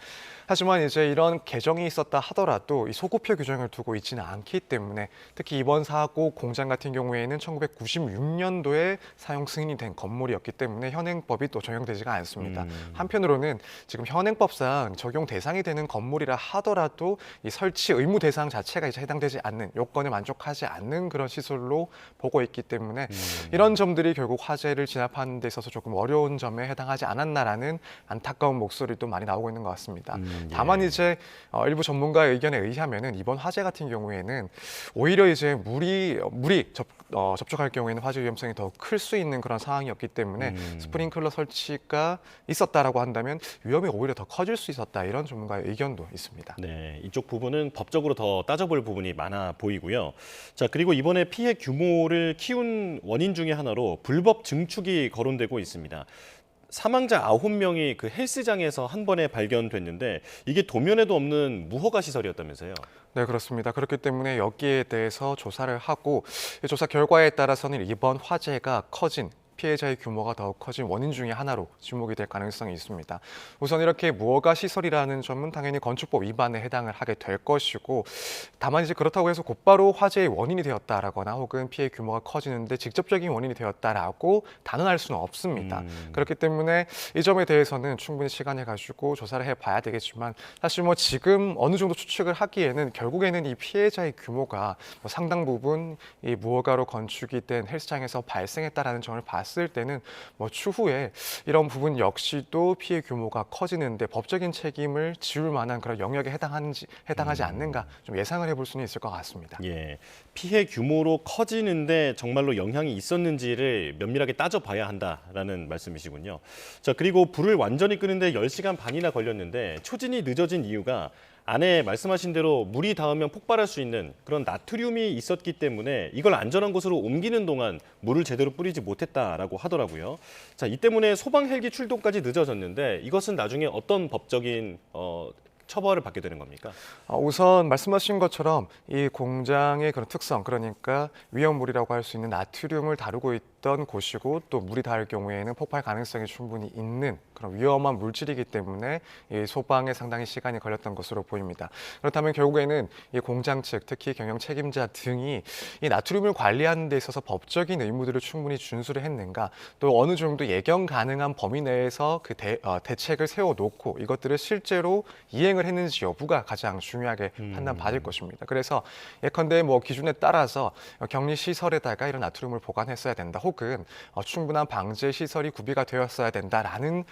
Speaker 3: 하지만 이제 이런 개정이 있었다 하더라도 이 소급표 규정을 두고 있지는 않기 때문에 특히 이번 사고 공장 같은 경우에는 1996년도에 사용 승인이 된 건물이었기 때문에 현행법이 또 적용되지가 않습니다. 한편으로는 지금 현행법상 적용 대상이 되는 건물이라 하더라도 이 설치 의무 대상 자체가 이제 해당되지 않는, 요건에 만족하지 않는 그런 시설로 보고 있기 때문에 이런 점들이 결국 화재를 진압하는 데 있어서 조금 어려운 점에 해당하지 않았나라는 안타까운 목소리도 많이 나오고 있는 것 같습니다. 다만 이제 일부 전문가의 의견에 의하면은 이번 화재 같은 경우에는 오히려 이제 물이 접촉할 경우에는 화재 위험성이 더 클 수 있는 그런 상황이었기 때문에 스프링클러 설치가 있었다라고 한다면 위험이 오히려 더 커질 수 있었다, 이런 전문가의 의견도 있습니다.
Speaker 10: 네, 이쪽 부분은 법적으로 더 따져볼 부분이 많아 보이고요. 자, 그리고 이번에 피해 규모를 키운 원인 중에 하나 하나로 불법 증축이 거론되고 있습니다. 사망자 9명이 그 헬스장에서 한 번에 발견됐는데 이게 도면에도 없는 무허가 시설이었다면서요?
Speaker 3: 네, 그렇습니다. 그렇기 때문에 여기에 대해서 조사를 하고 조사 결과에 따라서는 이번 화재가 커진 피해자의 규모가 더욱 커진 원인 중에 하나로 지목이 될 가능성이 있습니다. 우선 이렇게 무허가 시설이라는 점은 당연히 건축법 위반에 해당을 하게 될 것이고, 다만 이제 그렇다고 해서 곧바로 화재의 원인이 되었다라거나 혹은 피해 규모가 커지는데 직접적인 원인이 되었다라고 단언할 수는 없습니다. 그렇기 때문에 이 점에 대해서는 충분히 시간을 가지고 조사를 해봐야 되겠지만, 사실 뭐 지금 어느 정도 추측을 하기에는 결국에는 이 피해자의 규모가 상당 부분 이 무허가로 건축이 된 헬스장에서 발생했다라는 점을 봤을 때는 추후에 이런 부분 역시도 피해 규모가 커지는데 법적인 책임을 지울 만한 그런 영역에 해당하지 않는가 좀 예상을 해볼 수는 있을 것 같습니다.
Speaker 10: 예, 피해 규모로 커지는데 정말로 영향이 있었는지를 면밀하게 따져봐야 한다라는 말씀이시군요. 자, 그리고 불을 완전히 끄는데 10시간 반이나 걸렸는데 초진이 늦어진 이유가 안에 말씀하신 대로 물이 닿으면 폭발할 수 있는 그런 나트륨이 있었기 때문에 이걸 안전한 곳으로 옮기는 동안 물을 제대로 뿌리지 못했다라고 하더라고요. 자, 이 때문에 소방 헬기 출동까지 늦어졌는데 이것은 나중에 어떤 법적인 처벌을 받게 되는 겁니까?
Speaker 3: 우선 말씀하신 것처럼 이 공장의 그런 특성, 그러니까 위험물이라고 할 수 있는 나트륨을 다루고 있던 곳이고 또 물이 닿을 경우에는 폭발 가능성이 충분히 있는 그런 위험한 물질이기 때문에 이 소방에 상당히 시간이 걸렸던 것으로 보입니다. 그렇다면 결국에는 이 공장 측, 특히 경영 책임자 등이 이 나트륨을 관리하는 데 있어서 법적인 의무들을 충분히 준수를 했는가, 또 어느 정도 예견 가능한 범위 내에서 그 대책을 세워놓고 이것들을 실제로 이행을 했는지 여부가 가장 중요하게 판단받을 것입니다. 그래서 예컨대 기준에 따라서 격리 시설에다가 이런 나트륨을 보관했어야 된다, 혹은 충분한 방제 시설이 구비가 되었어야 된다라는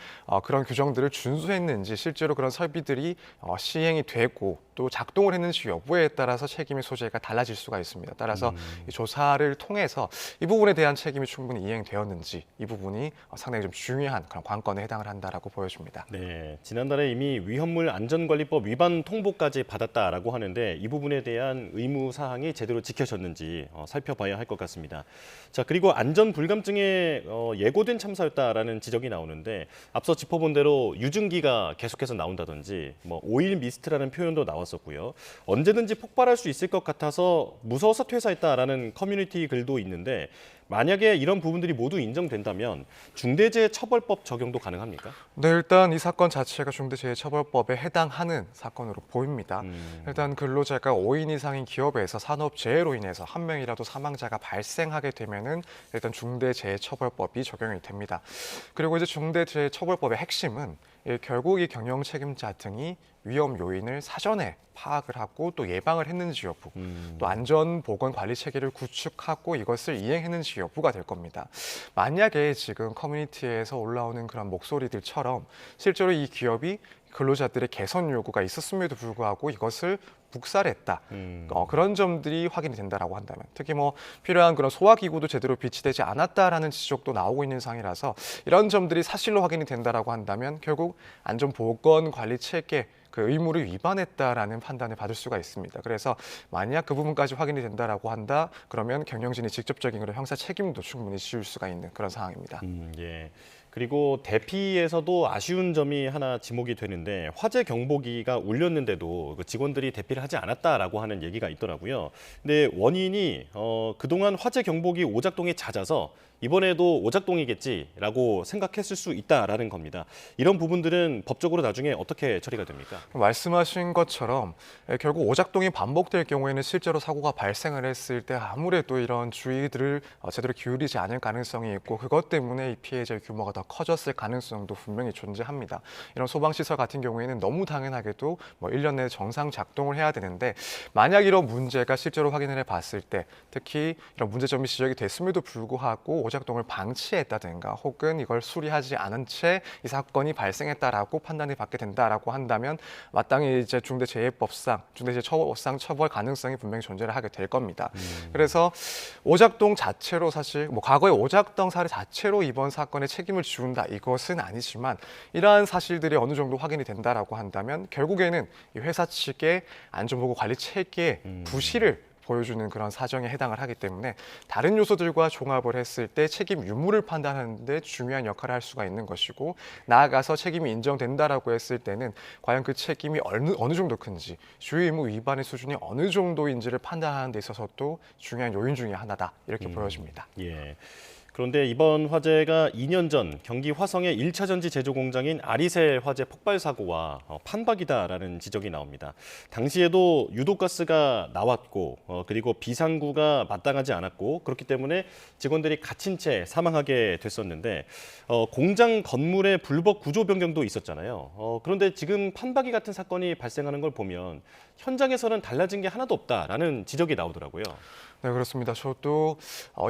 Speaker 3: 그런 규정들을 준수했는지, 실제로 그런 설비들이 시행이 되고 또 작동을 했는지 여부에 따라서 책임의 소재가 달라질 수가 있습니다. 따라서 이 조사를 통해서 이 부분에 대한 책임이 충분히 이행되었는지, 이 부분이 상당히 좀 중요한 그런 관건에 해당을 한다라고 보여집니다.
Speaker 10: 네, 지난달에 이미 위험물 안전관리법 위반 통보까지 받았다라고 하는데 이 부분에 대한 의무 사항이 제대로 지켜졌는지 살펴봐야 할 것 같습니다. 자, 그리고 안전 불감증에 예고된 참사였다라는 지적이 나오는데 앞서 짚어본 대로 유증기가 계속해서 나온다든지 오일 미스트라는 표현도 나왔었고요. 언제든지 폭발할 수 있을 것 같아서 무서워서 퇴사했다라는 커뮤니티 글도 있는데 만약에 이런 부분들이 모두 인정된다면 중대재해처벌법 적용도 가능합니까?
Speaker 3: 네, 일단 이 사건 자체가 중대재해처벌법에 해당하는 사건으로 보입니다. 일단 근로자가 5인 이상인 기업에서 산업재해로 인해서 한 명이라도 사망자가 발생하게 되면은 일단 중대재해처벌법이 적용이 됩니다. 그리고 이제 중대재해처벌법의 핵심은 결국 이 경영 책임자 등이 위험 요인을 사전에 파악을 하고 또 예방을 했는지 여부, 또 안전 보건 관리 체계를 구축하고 이것을 이행했는지 여부가 될 겁니다. 만약에 지금 커뮤니티에서 올라오는 그런 목소리들처럼 실제로 이 기업이 근로자들의 개선 요구가 있었음에도 불구하고 이것을 묵살했다, 그런 점들이 확인이 된다라고 한다면, 특히 필요한 그런 소화기구도 제대로 비치되지 않았다라는 지적도 나오고 있는 상황이라서 이런 점들이 사실로 확인이 된다라고 한다면 결국 안전보건관리 체계 그 의무를 위반했다라는 판단을 받을 수가 있습니다. 그래서 만약 그 부분까지 확인이 된다라고 한다, 그러면 경영진이 직접적인 그런 형사 책임도 충분히 지울 수가 있는 그런 상황입니다.
Speaker 10: 예. 그리고 대피에서도 아쉬운 점이 하나 지목이 되는데 화재 경보기가 울렸는데도 그 직원들이 대피를 하지 않았다라고 하는 얘기가 있더라고요. 근데 원인이 그동안 화재 경보기 오작동이 잦아서 이번에도 오작동이겠지라고 생각했을 수 있다라는 겁니다. 이런 부분들은 법적으로 나중에 어떻게 처리가 됩니까?
Speaker 3: 말씀하신 것처럼 결국 오작동이 반복될 경우에는 실제로 사고가 발생을 했을 때 아무래도 이런 주의들을 제대로 기울이지 않을 가능성이 있고, 그것 때문에 이 피해자의 규모가 더 커졌을 가능성도 분명히 존재합니다. 이런 소방시설 같은 경우에는 너무 당연하게도 1년 내에 정상 작동을 해야 되는데, 만약 이런 문제가 실제로 확인을 해봤을 때, 특히 이런 문제점이 지적이 됐음에도 불구하고 오작동을 방치했다든가 혹은 이걸 수리하지 않은 채 이 사건이 발생했다라고 판단이 받게 된다라고 한다면 마땅히 이제 중대재해법상, 중대재해처벌상 처벌 가능성이 분명히 존재를 하게 될 겁니다. 그래서 오작동 자체로 사실 과거의 오작동 사례 자체로 이번 사건의 책임을 지운다, 이것은 아니지만 이러한 사실들이 어느 정도 확인이 된다라고 한다면 결국에는 이 회사 측의 안전보고 관리 체계의 부실을 보여주는 그런 사정에 해당을 하기 때문에 다른 요소들과 종합을 했을 때 책임 유무를 판단하는 데 중요한 역할을 할 수가 있는 것이고, 나아가서 책임이 인정된다라고 했을 때는 과연 그 책임이 어느 정도 큰지, 주요 의무 위반의 수준이 어느 정도인지를 판단하는 데 있어서도 중요한 요인 중에 하나다, 이렇게 보여집니다.
Speaker 10: 예. 그런데 이번 화재가 2년 전 경기 화성의 1차 전지 제조 공장인 아리셀 화재 폭발 사고와 판박이다라는 지적이 나옵니다. 당시에도 유독가스가 나왔고 그리고 비상구가 마땅하지 않았고, 그렇기 때문에 직원들이 갇힌 채 사망하게 됐었는데 공장 건물의 불법 구조 변경도 있었잖아요. 그런데 지금 판박이 같은 사건이 발생하는 걸 보면 현장에서는 달라진 게 하나도 없다라는 지적이 나오더라고요.
Speaker 3: 네, 그렇습니다. 저도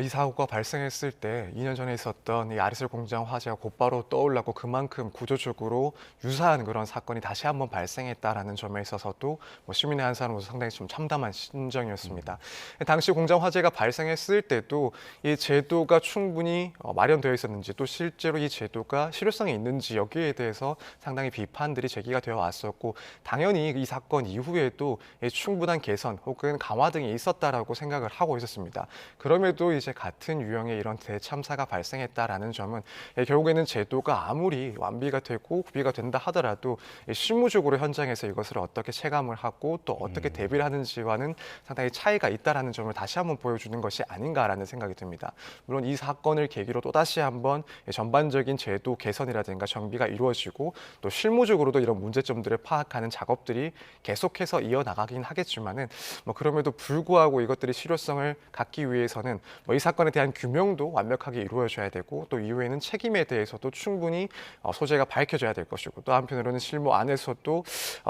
Speaker 3: 이 사고가 발생했을 때 2년 전에 있었던 이 아리셀 공장 화재가 곧바로 떠올랐고, 그만큼 구조적으로 유사한 그런 사건이 다시 한번 발생했다라는 점에 있어서도 시민의 한 사람으로서 상당히 좀 참담한 심정이었습니다. 당시 공장 화재가 발생했을 때도 이 제도가 충분히 마련되어 있었는지, 또 실제로 이 제도가 실효성이 있는지, 여기에 대해서 상당히 비판들이 제기가 되어 왔었고, 당연히 이 사건 이후에도 충분한 개선 혹은 강화 등이 있었다라고 생각을 하고 있었습니다. 그럼에도 이제 같은 유형의 이런 대참사가 발생했다라는 점은 결국에는 제도가 아무리 완비가 되고 구비가 된다 하더라도 실무적으로 현장에서 이것을 어떻게 체감을 하고 또 어떻게 대비를 하는지와는 상당히 차이가 있다라는 점을 다시 한번 보여주는 것이 아닌가라는 생각이 듭니다. 물론 이 사건을 계기로 또 다시 한번 전반적인 제도 개선이라든가 정비가 이루어지고, 또 실무적으로도 이런 문제점들을 파악하는 작업들이 계속해서 이어나가긴 하겠지만은 그럼에도 불구하고 이것들이 실효성을 갖기 위해서는 이 사건에 대한 규명도 완벽하게 이루어져야 되고, 또 이후에는 책임에 대해서도 충분히 소재가 밝혀져야 될 것이고, 또 한편으로는 실무 안에서도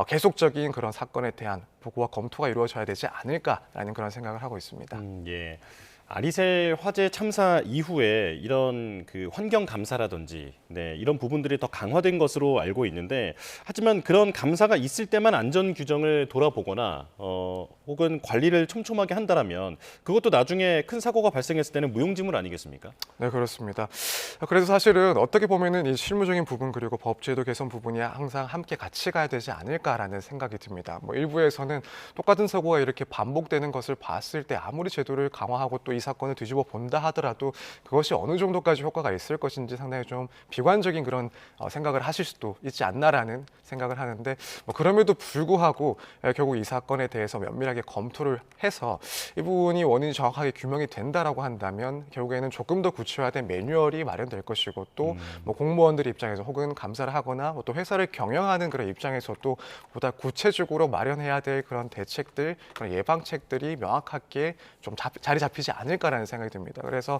Speaker 3: 계속적인 그런 사건에 대한 보고와 검토가 이루어져야 되지 않을까라는 그런 생각을 하고 있습니다.
Speaker 10: 예. 아리셀 화재 참사 이후에 이런 그 환경 감사라든지 이런 부분들이 더 강화된 것으로 알고 있는데, 하지만 그런 감사가 있을 때만 안전 규정을 돌아보거나 혹은 관리를 촘촘하게 한다라면 그것도 나중에 큰 사고가 발생했을 때는 무용지물 아니겠습니까?
Speaker 3: 네, 그렇습니다. 그래서 사실은 어떻게 보면은 이 실무적인 부분 그리고 법제도 개선 부분이 항상 함께 같이 가야 되지 않을까라는 생각이 듭니다. 일부에서는 똑같은 사고가 이렇게 반복되는 것을 봤을 때 아무리 제도를 강화하고 또 이 사건을 뒤집어 본다 하더라도 그것이 어느 정도까지 효과가 있을 것인지 상당히 좀 비관적인 그런 생각을 하실 수도 있지 않나라는 생각을 하는데, 그럼에도 불구하고 결국 이 사건에 대해서 면밀하게 검토를 해서 이 부분이 원인이 정확하게 규명이 된다라고 한다면 결국에는 조금 더 구체화된 매뉴얼이 마련될 것이고, 또 공무원들 입장에서 혹은 감사를 하거나 또 회사를 경영하는 그런 입장에서도 보다 구체적으로 마련해야 될 그런 대책들, 그런 예방책들이 명확하게 좀 자리 잡히지 않을까라는 생각이 듭니다. 그래서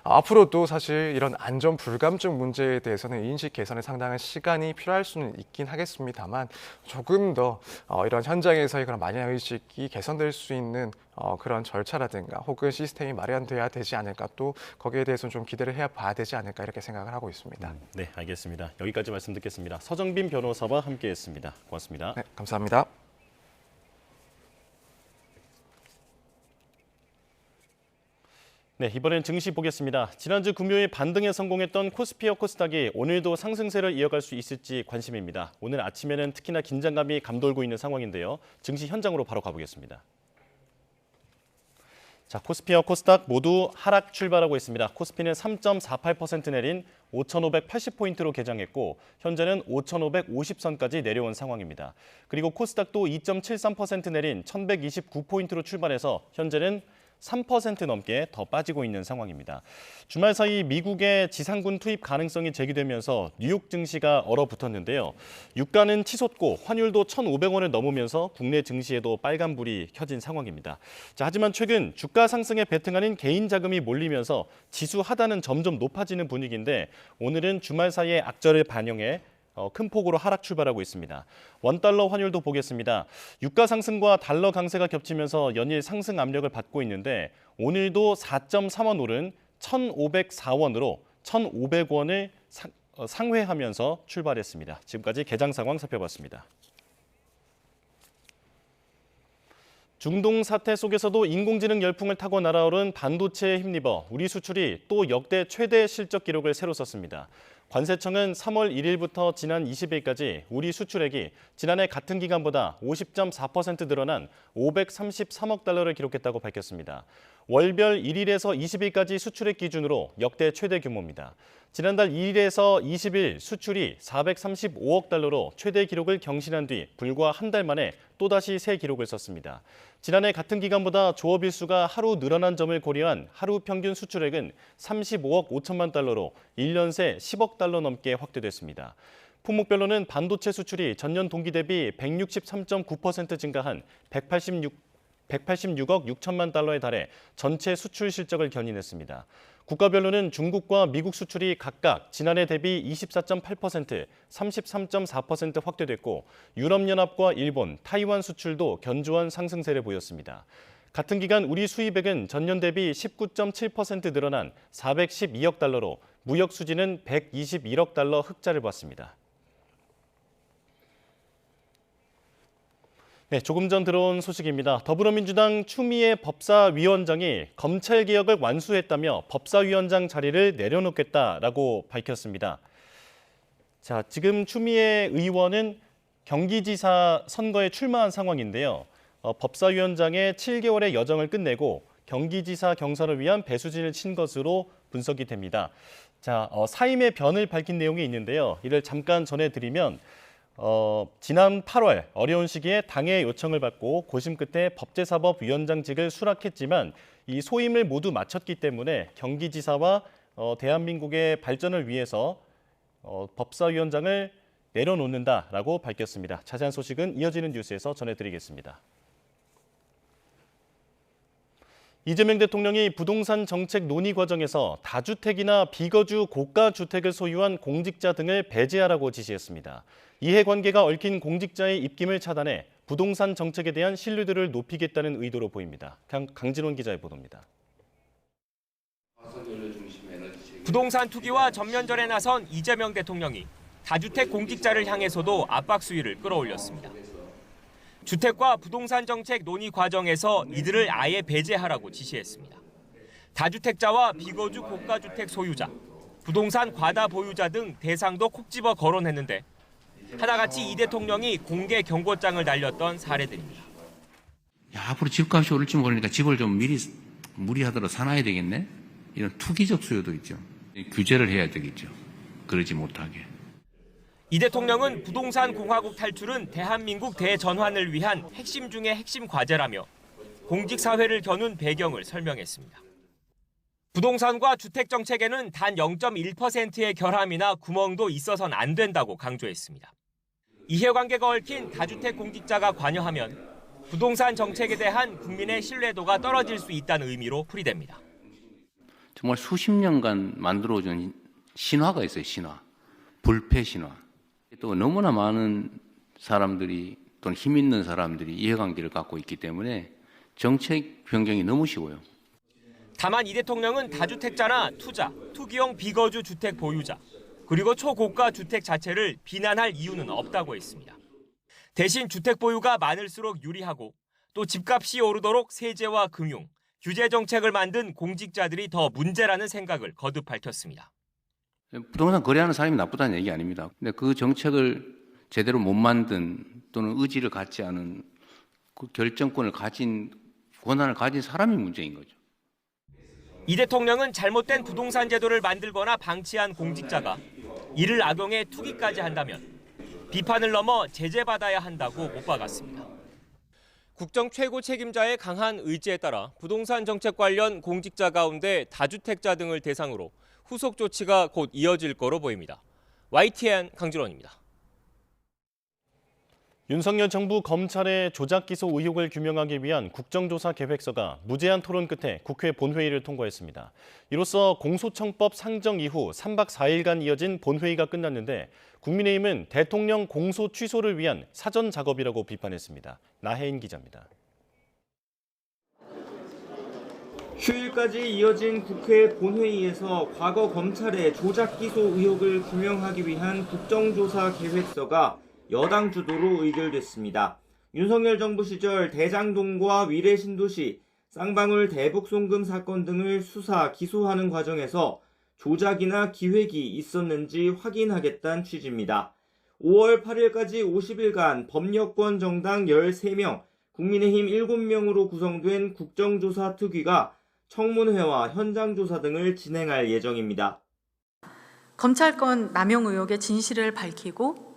Speaker 3: 앞으로도 사실 이런 안전 불감증 문제에 대해서는 인식 개선에 상당한 시간이 필요할 수는 있긴 하겠습니다만, 조금 더 이런 현장에서의 그런 만약 의식이 개선될 수 있는 그런 절차라든가 혹은 시스템이 마련돼야 되지 않을까, 또 거기에 대해서는 좀 기대를 해봐야 되지 않을까, 이렇게 생각을 하고 있습니다.
Speaker 10: 네, 알겠습니다. 여기까지 말씀 듣겠습니다. 서정빈 변호사와 함께했습니다. 고맙습니다.
Speaker 3: 네, 감사합니다.
Speaker 10: 네, 이번엔 증시 보겠습니다. 지난주 금요일 반등에 성공했던 코스피와 코스닥이 오늘도 상승세를 이어갈 수 있을지 관심입니다. 오늘 아침에는 특히나 긴장감이 감돌고 있는 상황인데요. 증시 현장으로 바로 가보겠습니다. 자, 코스피와 코스닥 모두 하락 출발하고 있습니다. 코스피는 3.48% 내린 5,580포인트로 개장했고, 현재는 5,550선까지 내려온 상황입니다. 그리고 코스닥도 2.73% 내린 1,129포인트로 출발해서 현재는 3% 넘게 더 빠지고 있는 상황입니다. 주말 사이 미국의 지상군 투입 가능성이 제기되면서 뉴욕 증시가 얼어붙었는데요. 유가는 치솟고 환율도 1,500원을 넘으면서 국내 증시에도 빨간불이 켜진 상황입니다. 자, 하지만 최근 주가 상승에 베팅하는 개인 자금이 몰리면서 지수 하단은 점점 높아지는 분위기인데, 오늘은 주말 사이의 악재를 반영해 큰 폭으로 하락 출발하고 있습니다. 원달러 환율도 보겠습니다. 유가 상승과 달러 강세가 겹치면서 연일 상승 압력을 받고 있는데, 오늘도 4.3원 오른 1,504원으로 1,500원을 상회하면서 출발했습니다. 지금까지 개장 상황 살펴봤습니다. 중동 사태 속에서도 인공지능 열풍을 타고 날아오른 반도체에 힘입어 우리 수출이 또 역대 최대 실적 기록을 새로 썼습니다. 관세청은 3월 1일부터 지난 20일까지 우리 수출액이 지난해 같은 기간보다 50.4% 늘어난 533억 달러를 기록했다고 밝혔습니다. 월별 1일에서 20일까지 수출액 기준으로 역대 최대 규모입니다. 지난달 1일에서 20일 수출이 435억 달러로 최대 기록을 경신한 뒤 불과 한 달 만에 또다시 새 기록을 썼습니다. 지난해 같은 기간보다 조업 일수가 하루 늘어난 점을 고려한 하루 평균 수출액은 35억 5천만 달러로 1년 새 10억 달러 넘게 확대됐습니다. 품목별로는 반도체 수출이 전년 동기 대비 163.9% 증가한 186억 6천만 달러에 달해 전체 수출 실적을 견인했습니다. 국가별로는 중국과 미국 수출이 각각 지난해 대비 24.8%, 33.4% 확대됐고 유럽연합과 일본, 타이완 수출도 견조한 상승세를 보였습니다. 같은 기간 우리 수입액은 전년 대비 19.7% 늘어난 412억 달러로 무역 수지는 121억 달러 흑자를 봤습니다. 네, 조금 전 들어온 소식입니다. 더불어민주당 추미애 법사위원장이 검찰개혁을 완수했다며 법사위원장 자리를 내려놓겠다라고 밝혔습니다. 자, 지금 추미애 의원은 경기지사 선거에 출마한 상황인데요. 법사위원장의 7개월의 여정을 끝내고 경기지사 경선을 위한 배수진을 친 것으로 분석이 됩니다. 자, 사임의 변을 밝힌 내용이 있는데요. 이를 잠깐 전해드리면 지난 8월 어려운 시기에 당의 요청을 받고 고심 끝에 법제사법위원장직을 수락했지만 이 소임을 모두 마쳤기 때문에 경기지사와 대한민국의 발전을 위해서 법사위원장을 내려놓는다라고 밝혔습니다. 자세한 소식은 이어지는 뉴스에서 전해드리겠습니다. 이재명 대통령이 부동산 정책 논의 과정에서 다주택이나 비거주 고가 주택을 소유한 공직자 등을 배제하라고 지시했습니다. 이해관계가 얽힌 공직자의 입김을 차단해 부동산 정책에 대한 신뢰도를 높이겠다는 의도로 보입니다. 강진원 기자의 보도입니다.
Speaker 1: 부동산 투기와 전면전에 나선 이재명 대통령이 다주택 공직자를 향해서도 압박 수위를 끌어올렸습니다. 주택과 부동산 정책 논의 과정에서 이들을 아예 배제하라고 지시했습니다. 다주택자와 비거주 고가주택 소유자, 부동산 과다 보유자 등 대상도 콕 집어 거론했는데 하나같이 이 대통령이 공개 경고장을 날렸던 사례들입니다.
Speaker 4: 야, 앞으로 집값이 오를지 모르니까 집을 좀 미리 무리하더라도 사놔야 되겠네? 이런 투기적 수요도 있죠. 규제를 해야 되겠죠. 그러지 못하게.
Speaker 1: 이 대통령은 부동산 공화국 탈출은 대한민국 대전환을 위한 핵심 중의 핵심 과제라며 공직사회를 겨눈 배경을 설명했습니다. 부동산과 주택 정책에는 단 0.1%의 결함이나 구멍도 있어서는 안 된다고 강조했습니다. 이해관계가 얽힌 다주택 공직자가 관여하면 부동산 정책에 대한 국민의 신뢰도가 떨어질 수 있다는 의미로 풀이됩니다.
Speaker 4: 정말 수십 년간 만들어준 신화가 있어요, 신화. 불패 신화. 또 너무나 많은 사람들이 또는 힘 있는 사람들이 이해관계를 갖고 있기 때문에 정책 변경이 너무 쉬워요.
Speaker 1: 다만 이 대통령은 다주택자나 투자, 투기용 비거주 주택 보유자, 그리고 초고가 주택 자체를 비난할 이유는 없다고 했습니다. 대신 주택 보유가 많을수록 유리하고 또 집값이 오르도록 세제와 금융, 규제 정책을 만든 공직자들이 더 문제라는 생각을 거듭 밝혔습니다.
Speaker 4: 부동산 거래하는 사람이 나쁘다는 얘기 아닙니다. 근데 그 정책을 제대로 못 만든 또는 의지를 갖지 않은 그 결정권을 가진 권한을 가진 사람이 문제인 거죠.
Speaker 1: 이 대통령은 잘못된 부동산 제도를 만들거나 방치한 공직자가 이를 악용해 투기까지 한다면 비판을 넘어 제재받아야 한다고 못 박았습니다. 국정 최고 책임자의 강한 의지에 따라 부동산 정책 관련 공직자 가운데 다주택자 등을 대상으로 후속 조치가 곧 이어질 거로 보입니다. YTN 강진원입니다.
Speaker 10: 윤석열 정부 검찰의 조작 기소 의혹을 규명하기 위한 국정조사 계획서가 무제한 토론 끝에 국회 본회의를 통과했습니다. 이로써 공소청법 상정 이후 3박 4일간 이어진 본회의가 끝났는데 국민의힘은 대통령 공소 취소를 위한 사전 작업이라고 비판했습니다. 나혜인 기자입니다.
Speaker 6: 휴일까지 이어진 국회 본회의에서 과거 검찰의 조작 기소 의혹을 규명하기 위한 국정조사 계획서가 여당 주도로 의결됐습니다. 윤석열 정부 시절 대장동과 위례신도시, 쌍방울 대북송금 사건 등을 수사, 기소하는 과정에서 조작이나 기획이 있었는지 확인하겠다는 취지입니다. 5월 8일까지 50일간 범여권 정당 13명, 국민의힘 7명으로 구성된 국정조사 특위가 청문회와 현장조사 등을 진행할 예정입니다.
Speaker 20: 검찰권 남용 의혹의 진실을 밝히고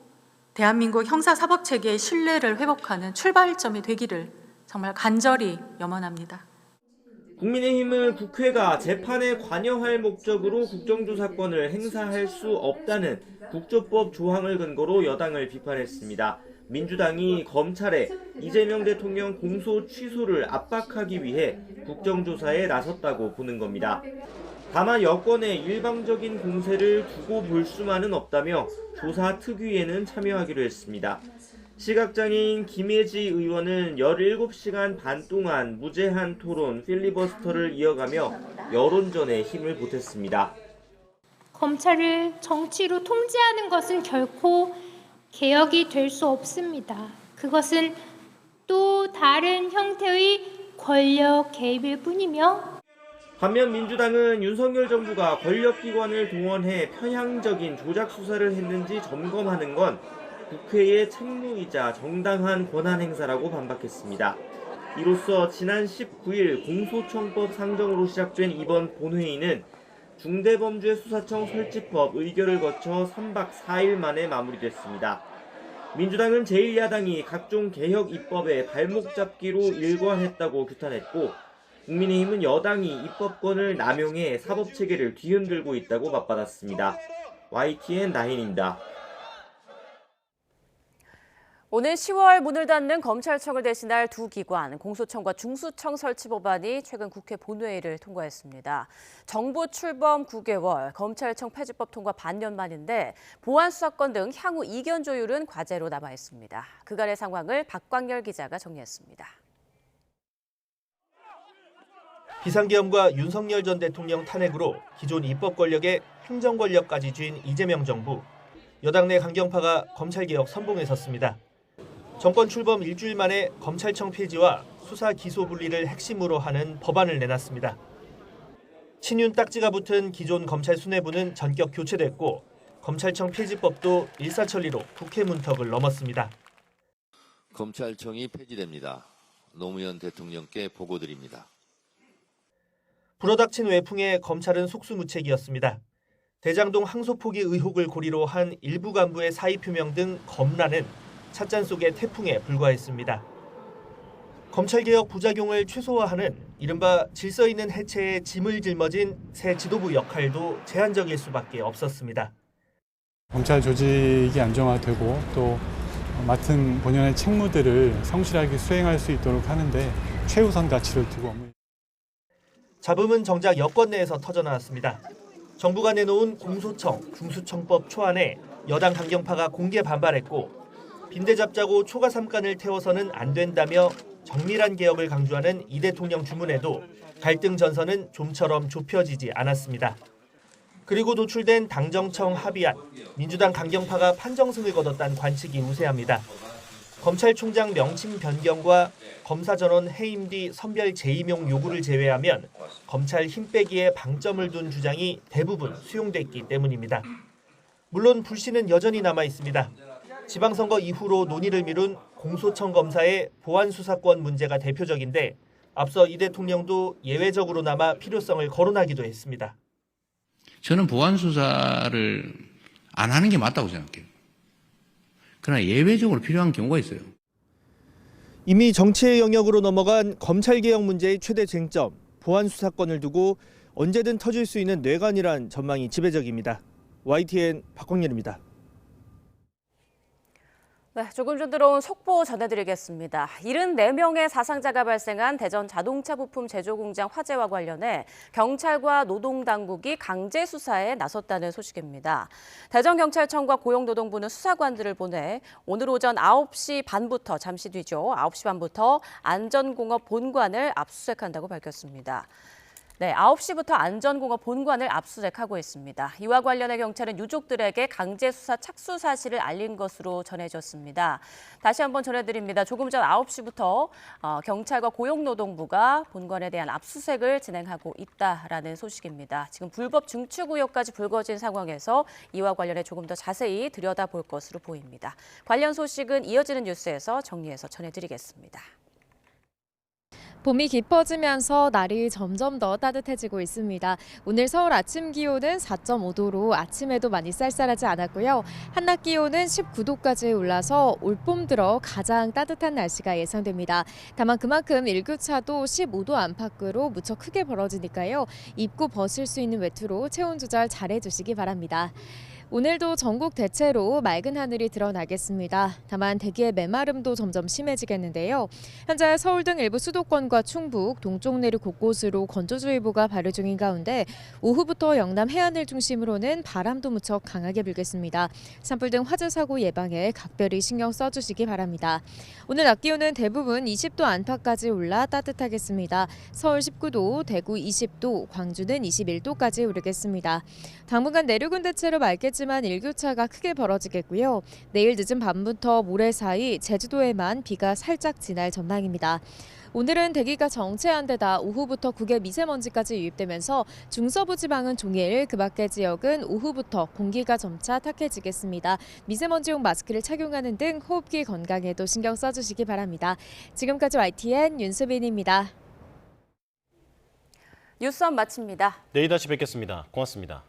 Speaker 20: 대한민국 형사사법체계의 신뢰를 회복하는 출발점이 되기를 정말 간절히 염원합니다.
Speaker 6: 국민의힘은 국회가 재판에 관여할 목적으로 국정조사권을 행사할 수 없다는 국조법 조항을 근거로 여당을 비판했습니다. 민주당이 검찰에 이재명 대통령 공소 취소를 압박하기 위해 국정조사에 나섰다고 보는 겁니다. 다만 여권의 일방적인 공세를 두고 볼 수만은 없다며 조사 특위에는 참여하기로 했습니다. 시각장애인 김혜지 의원은 17시간 반 동안 무제한 토론 필리버스터를 이어가며 여론전에 힘을 보탰습니다.
Speaker 21: 검찰을 정치로 통제하는 것은 결코 개혁이 될 수 없습니다. 그것은 또 다른 형태의 권력 개입일 뿐이며
Speaker 6: 반면 민주당은 윤석열 정부가 권력기관을 동원해 편향적인 조작 수사를 했는지 점검하는 건 국회의 책무이자 정당한 권한 행사라고 반박했습니다. 이로써 지난 19일 공소청법 상정으로 시작된 이번 본회의는 중대범죄수사청 설치법 의결을 거쳐 3박 4일 만에 마무리됐습니다. 민주당은 제1야당이 각종 개혁 입법에 발목 잡기로 일관했다고 규탄했고, 국민의힘은 여당이 입법권을 남용해 사법체계를 뒤흔들고 있다고 맞받았습니다. YTN 나인입니다.
Speaker 22: 오늘 10월 문을 닫는 검찰청을 대신할 두 기관, 공소청과 중수청 설치 법안이 최근 국회 본회의를 통과했습니다. 정부 출범 9개월, 검찰청 폐지법 통과 반년 만인데 보안 수사권 등 향후 이견 조율은 과제로 남아 있습니다. 그간의 상황을 박광열 기자가 정리했습니다.
Speaker 23: 비상계엄과 윤석열 전 대통령 탄핵으로 기존 입법 권력에 행정 권력까지 쥔 이재명 정부. 여당 내 강경파가 검찰개혁 선봉에 섰습니다. 정권 출범 일주일 만에 검찰청 폐지와 수사 기소 분리를 핵심으로 하는 법안을 내놨습니다. 친윤 딱지가 붙은 기존 검찰 수뇌부는 전격 교체됐고 검찰청 폐지법도 일사천리로 국회 문턱을 넘었습니다.
Speaker 24: 검찰청이 폐지됩니다. 노무현 대통령께 보고드립니다.
Speaker 23: 불어닥친 외풍에 검찰은 속수무책이었습니다. 대장동 항소 포기 의혹을 고리로 한 일부 간부의 사의 표명 등 검란은 찻잔 속의 태풍에 불과했습니다. 검찰개혁 부작용을 최소화하는 이른바 질서 있는 해체에 짐을 짊어진 새 지도부 역할도 제한적일 수밖에 없었습니다.
Speaker 26: 검찰 조직이 안정화되고 또 맡은 본연의 책무들을 성실하게 수행할 수 있도록 하는데 최우선 가치를 두고
Speaker 23: 잡음은 정작 여권 내에서 터져나왔습니다. 정부가 내놓은 공소청, 중수청법 초안에 여당 강경파가 공개 반발했고 빈대 잡자고 초가 삼간을 태워서는 안 된다며 정밀한 개혁을 강조하는 이 대통령 주문에도 갈등 전선은 좀처럼 좁혀지지 않았습니다. 그리고 도출된 당정청 합의안, 민주당 강경파가 판정승을 거뒀다는 관측이 우세합니다. 검찰총장 명칭 변경과 검사 전원 해임 뒤 선별 재임용 요구를 제외하면 검찰 힘 빼기에 방점을 둔 주장이 대부분 수용됐기 때문입니다. 물론 불씨는 여전히 남아 있습니다. 지방선거 이후로 논의를 미룬 공소청 검사의 보안 수사권 문제가 대표적인데 앞서 이 대통령도 예외적으로 남아 필요성을 거론하기도 했습니다.
Speaker 4: 저는 보안 수사를 안 하는 게 맞다고 생각해요. 그러나 예외적으로 필요한 경우가 있어요.
Speaker 23: 이미 정치의 영역으로 넘어간 검찰개혁 문제의 최대 쟁점, 보안 수사권을 두고 언제든 터질 수 있는 뇌관이란 전망이 지배적입니다. YTN 박광렬입니다.
Speaker 22: 네, 조금 전 들어온 속보 전해드리겠습니다. 74명의 사상자가 발생한 대전 자동차 부품 제조 공장 화재와 관련해 경찰과 노동당국이 강제 수사에 나섰다는 소식입니다. 대전경찰청과 고용노동부는 수사관들을 보내 오늘 오전 9시 반부터, 잠시 뒤죠, 9시 반부터 안전공업 본관을 압수수색한다고 밝혔습니다. 네, 9시부터 안전공업 본관을 압수수색하고 있습니다. 이와 관련해 경찰은 유족들에게 강제 수사 착수 사실을 알린 것으로 전해졌습니다. 다시 한번 전해드립니다. 조금 전 9시부터 경찰과 고용노동부가 본관에 대한 압수수색을 진행하고 있다라는 소식입니다. 지금 불법 증축 의혹까지 불거진 상황에서 이와 관련해 조금 더 자세히 들여다볼 것으로 보입니다. 관련 소식은 이어지는 뉴스에서 정리해서 전해드리겠습니다.
Speaker 5: 봄이 깊어지면서 날이 점점 더 따뜻해지고 있습니다. 오늘 서울 아침 기온은 4.5도로 아침에도 많이 쌀쌀하지 않았고요. 한낮 기온은 19도까지 올라서 올봄 들어 가장 따뜻한 날씨가 예상됩니다. 다만 그만큼 일교차도 15도 안팎으로 무척 크게 벌어지니까요. 입고 벗을 수 있는 외투로 체온 조절 잘 해주시기 바랍니다. 오늘도 전국 대체로 맑은 하늘이 드러나겠습니다. 다만 대기의 메마름도 점점 심해지겠는데요. 현재 서울 등 일부 수도권과 충북, 동쪽 내륙 곳곳으로 건조주의보가 발효 중인 가운데 오후부터 영남 해안을 중심으로는 바람도 무척 강하게 불겠습니다. 산불 등 화재 사고 예방에 각별히 신경 써주시기 바랍니다. 오늘 낮 기온은 대부분 20도 안팎까지 올라 따뜻하겠습니다. 서울 19도, 대구 20도, 광주는 21도까지 오르겠습니다. 당분간 내륙은 대체로 맑겠지만 일교차가 크게 벌어지겠고요. 내일 늦은 밤부터 모레 사이 제주도에만 비가 살짝 지날 전망입니다. 오늘은 대기가 정체한 데다 오후부터 국외 미세먼지까지 유입되면서 중서부 지방은 종일, 그 밖의 지역은 오후부터 공기가 점차 탁해지겠습니다. 미세먼지용 마스크를 착용하는 등 호흡기 건강에도 신경 써주시기 바랍니다. 지금까지 YTN 윤수빈입니다.
Speaker 22: 뉴스원 마칩니다.
Speaker 10: 내일 다시 뵙겠습니다. 고맙습니다.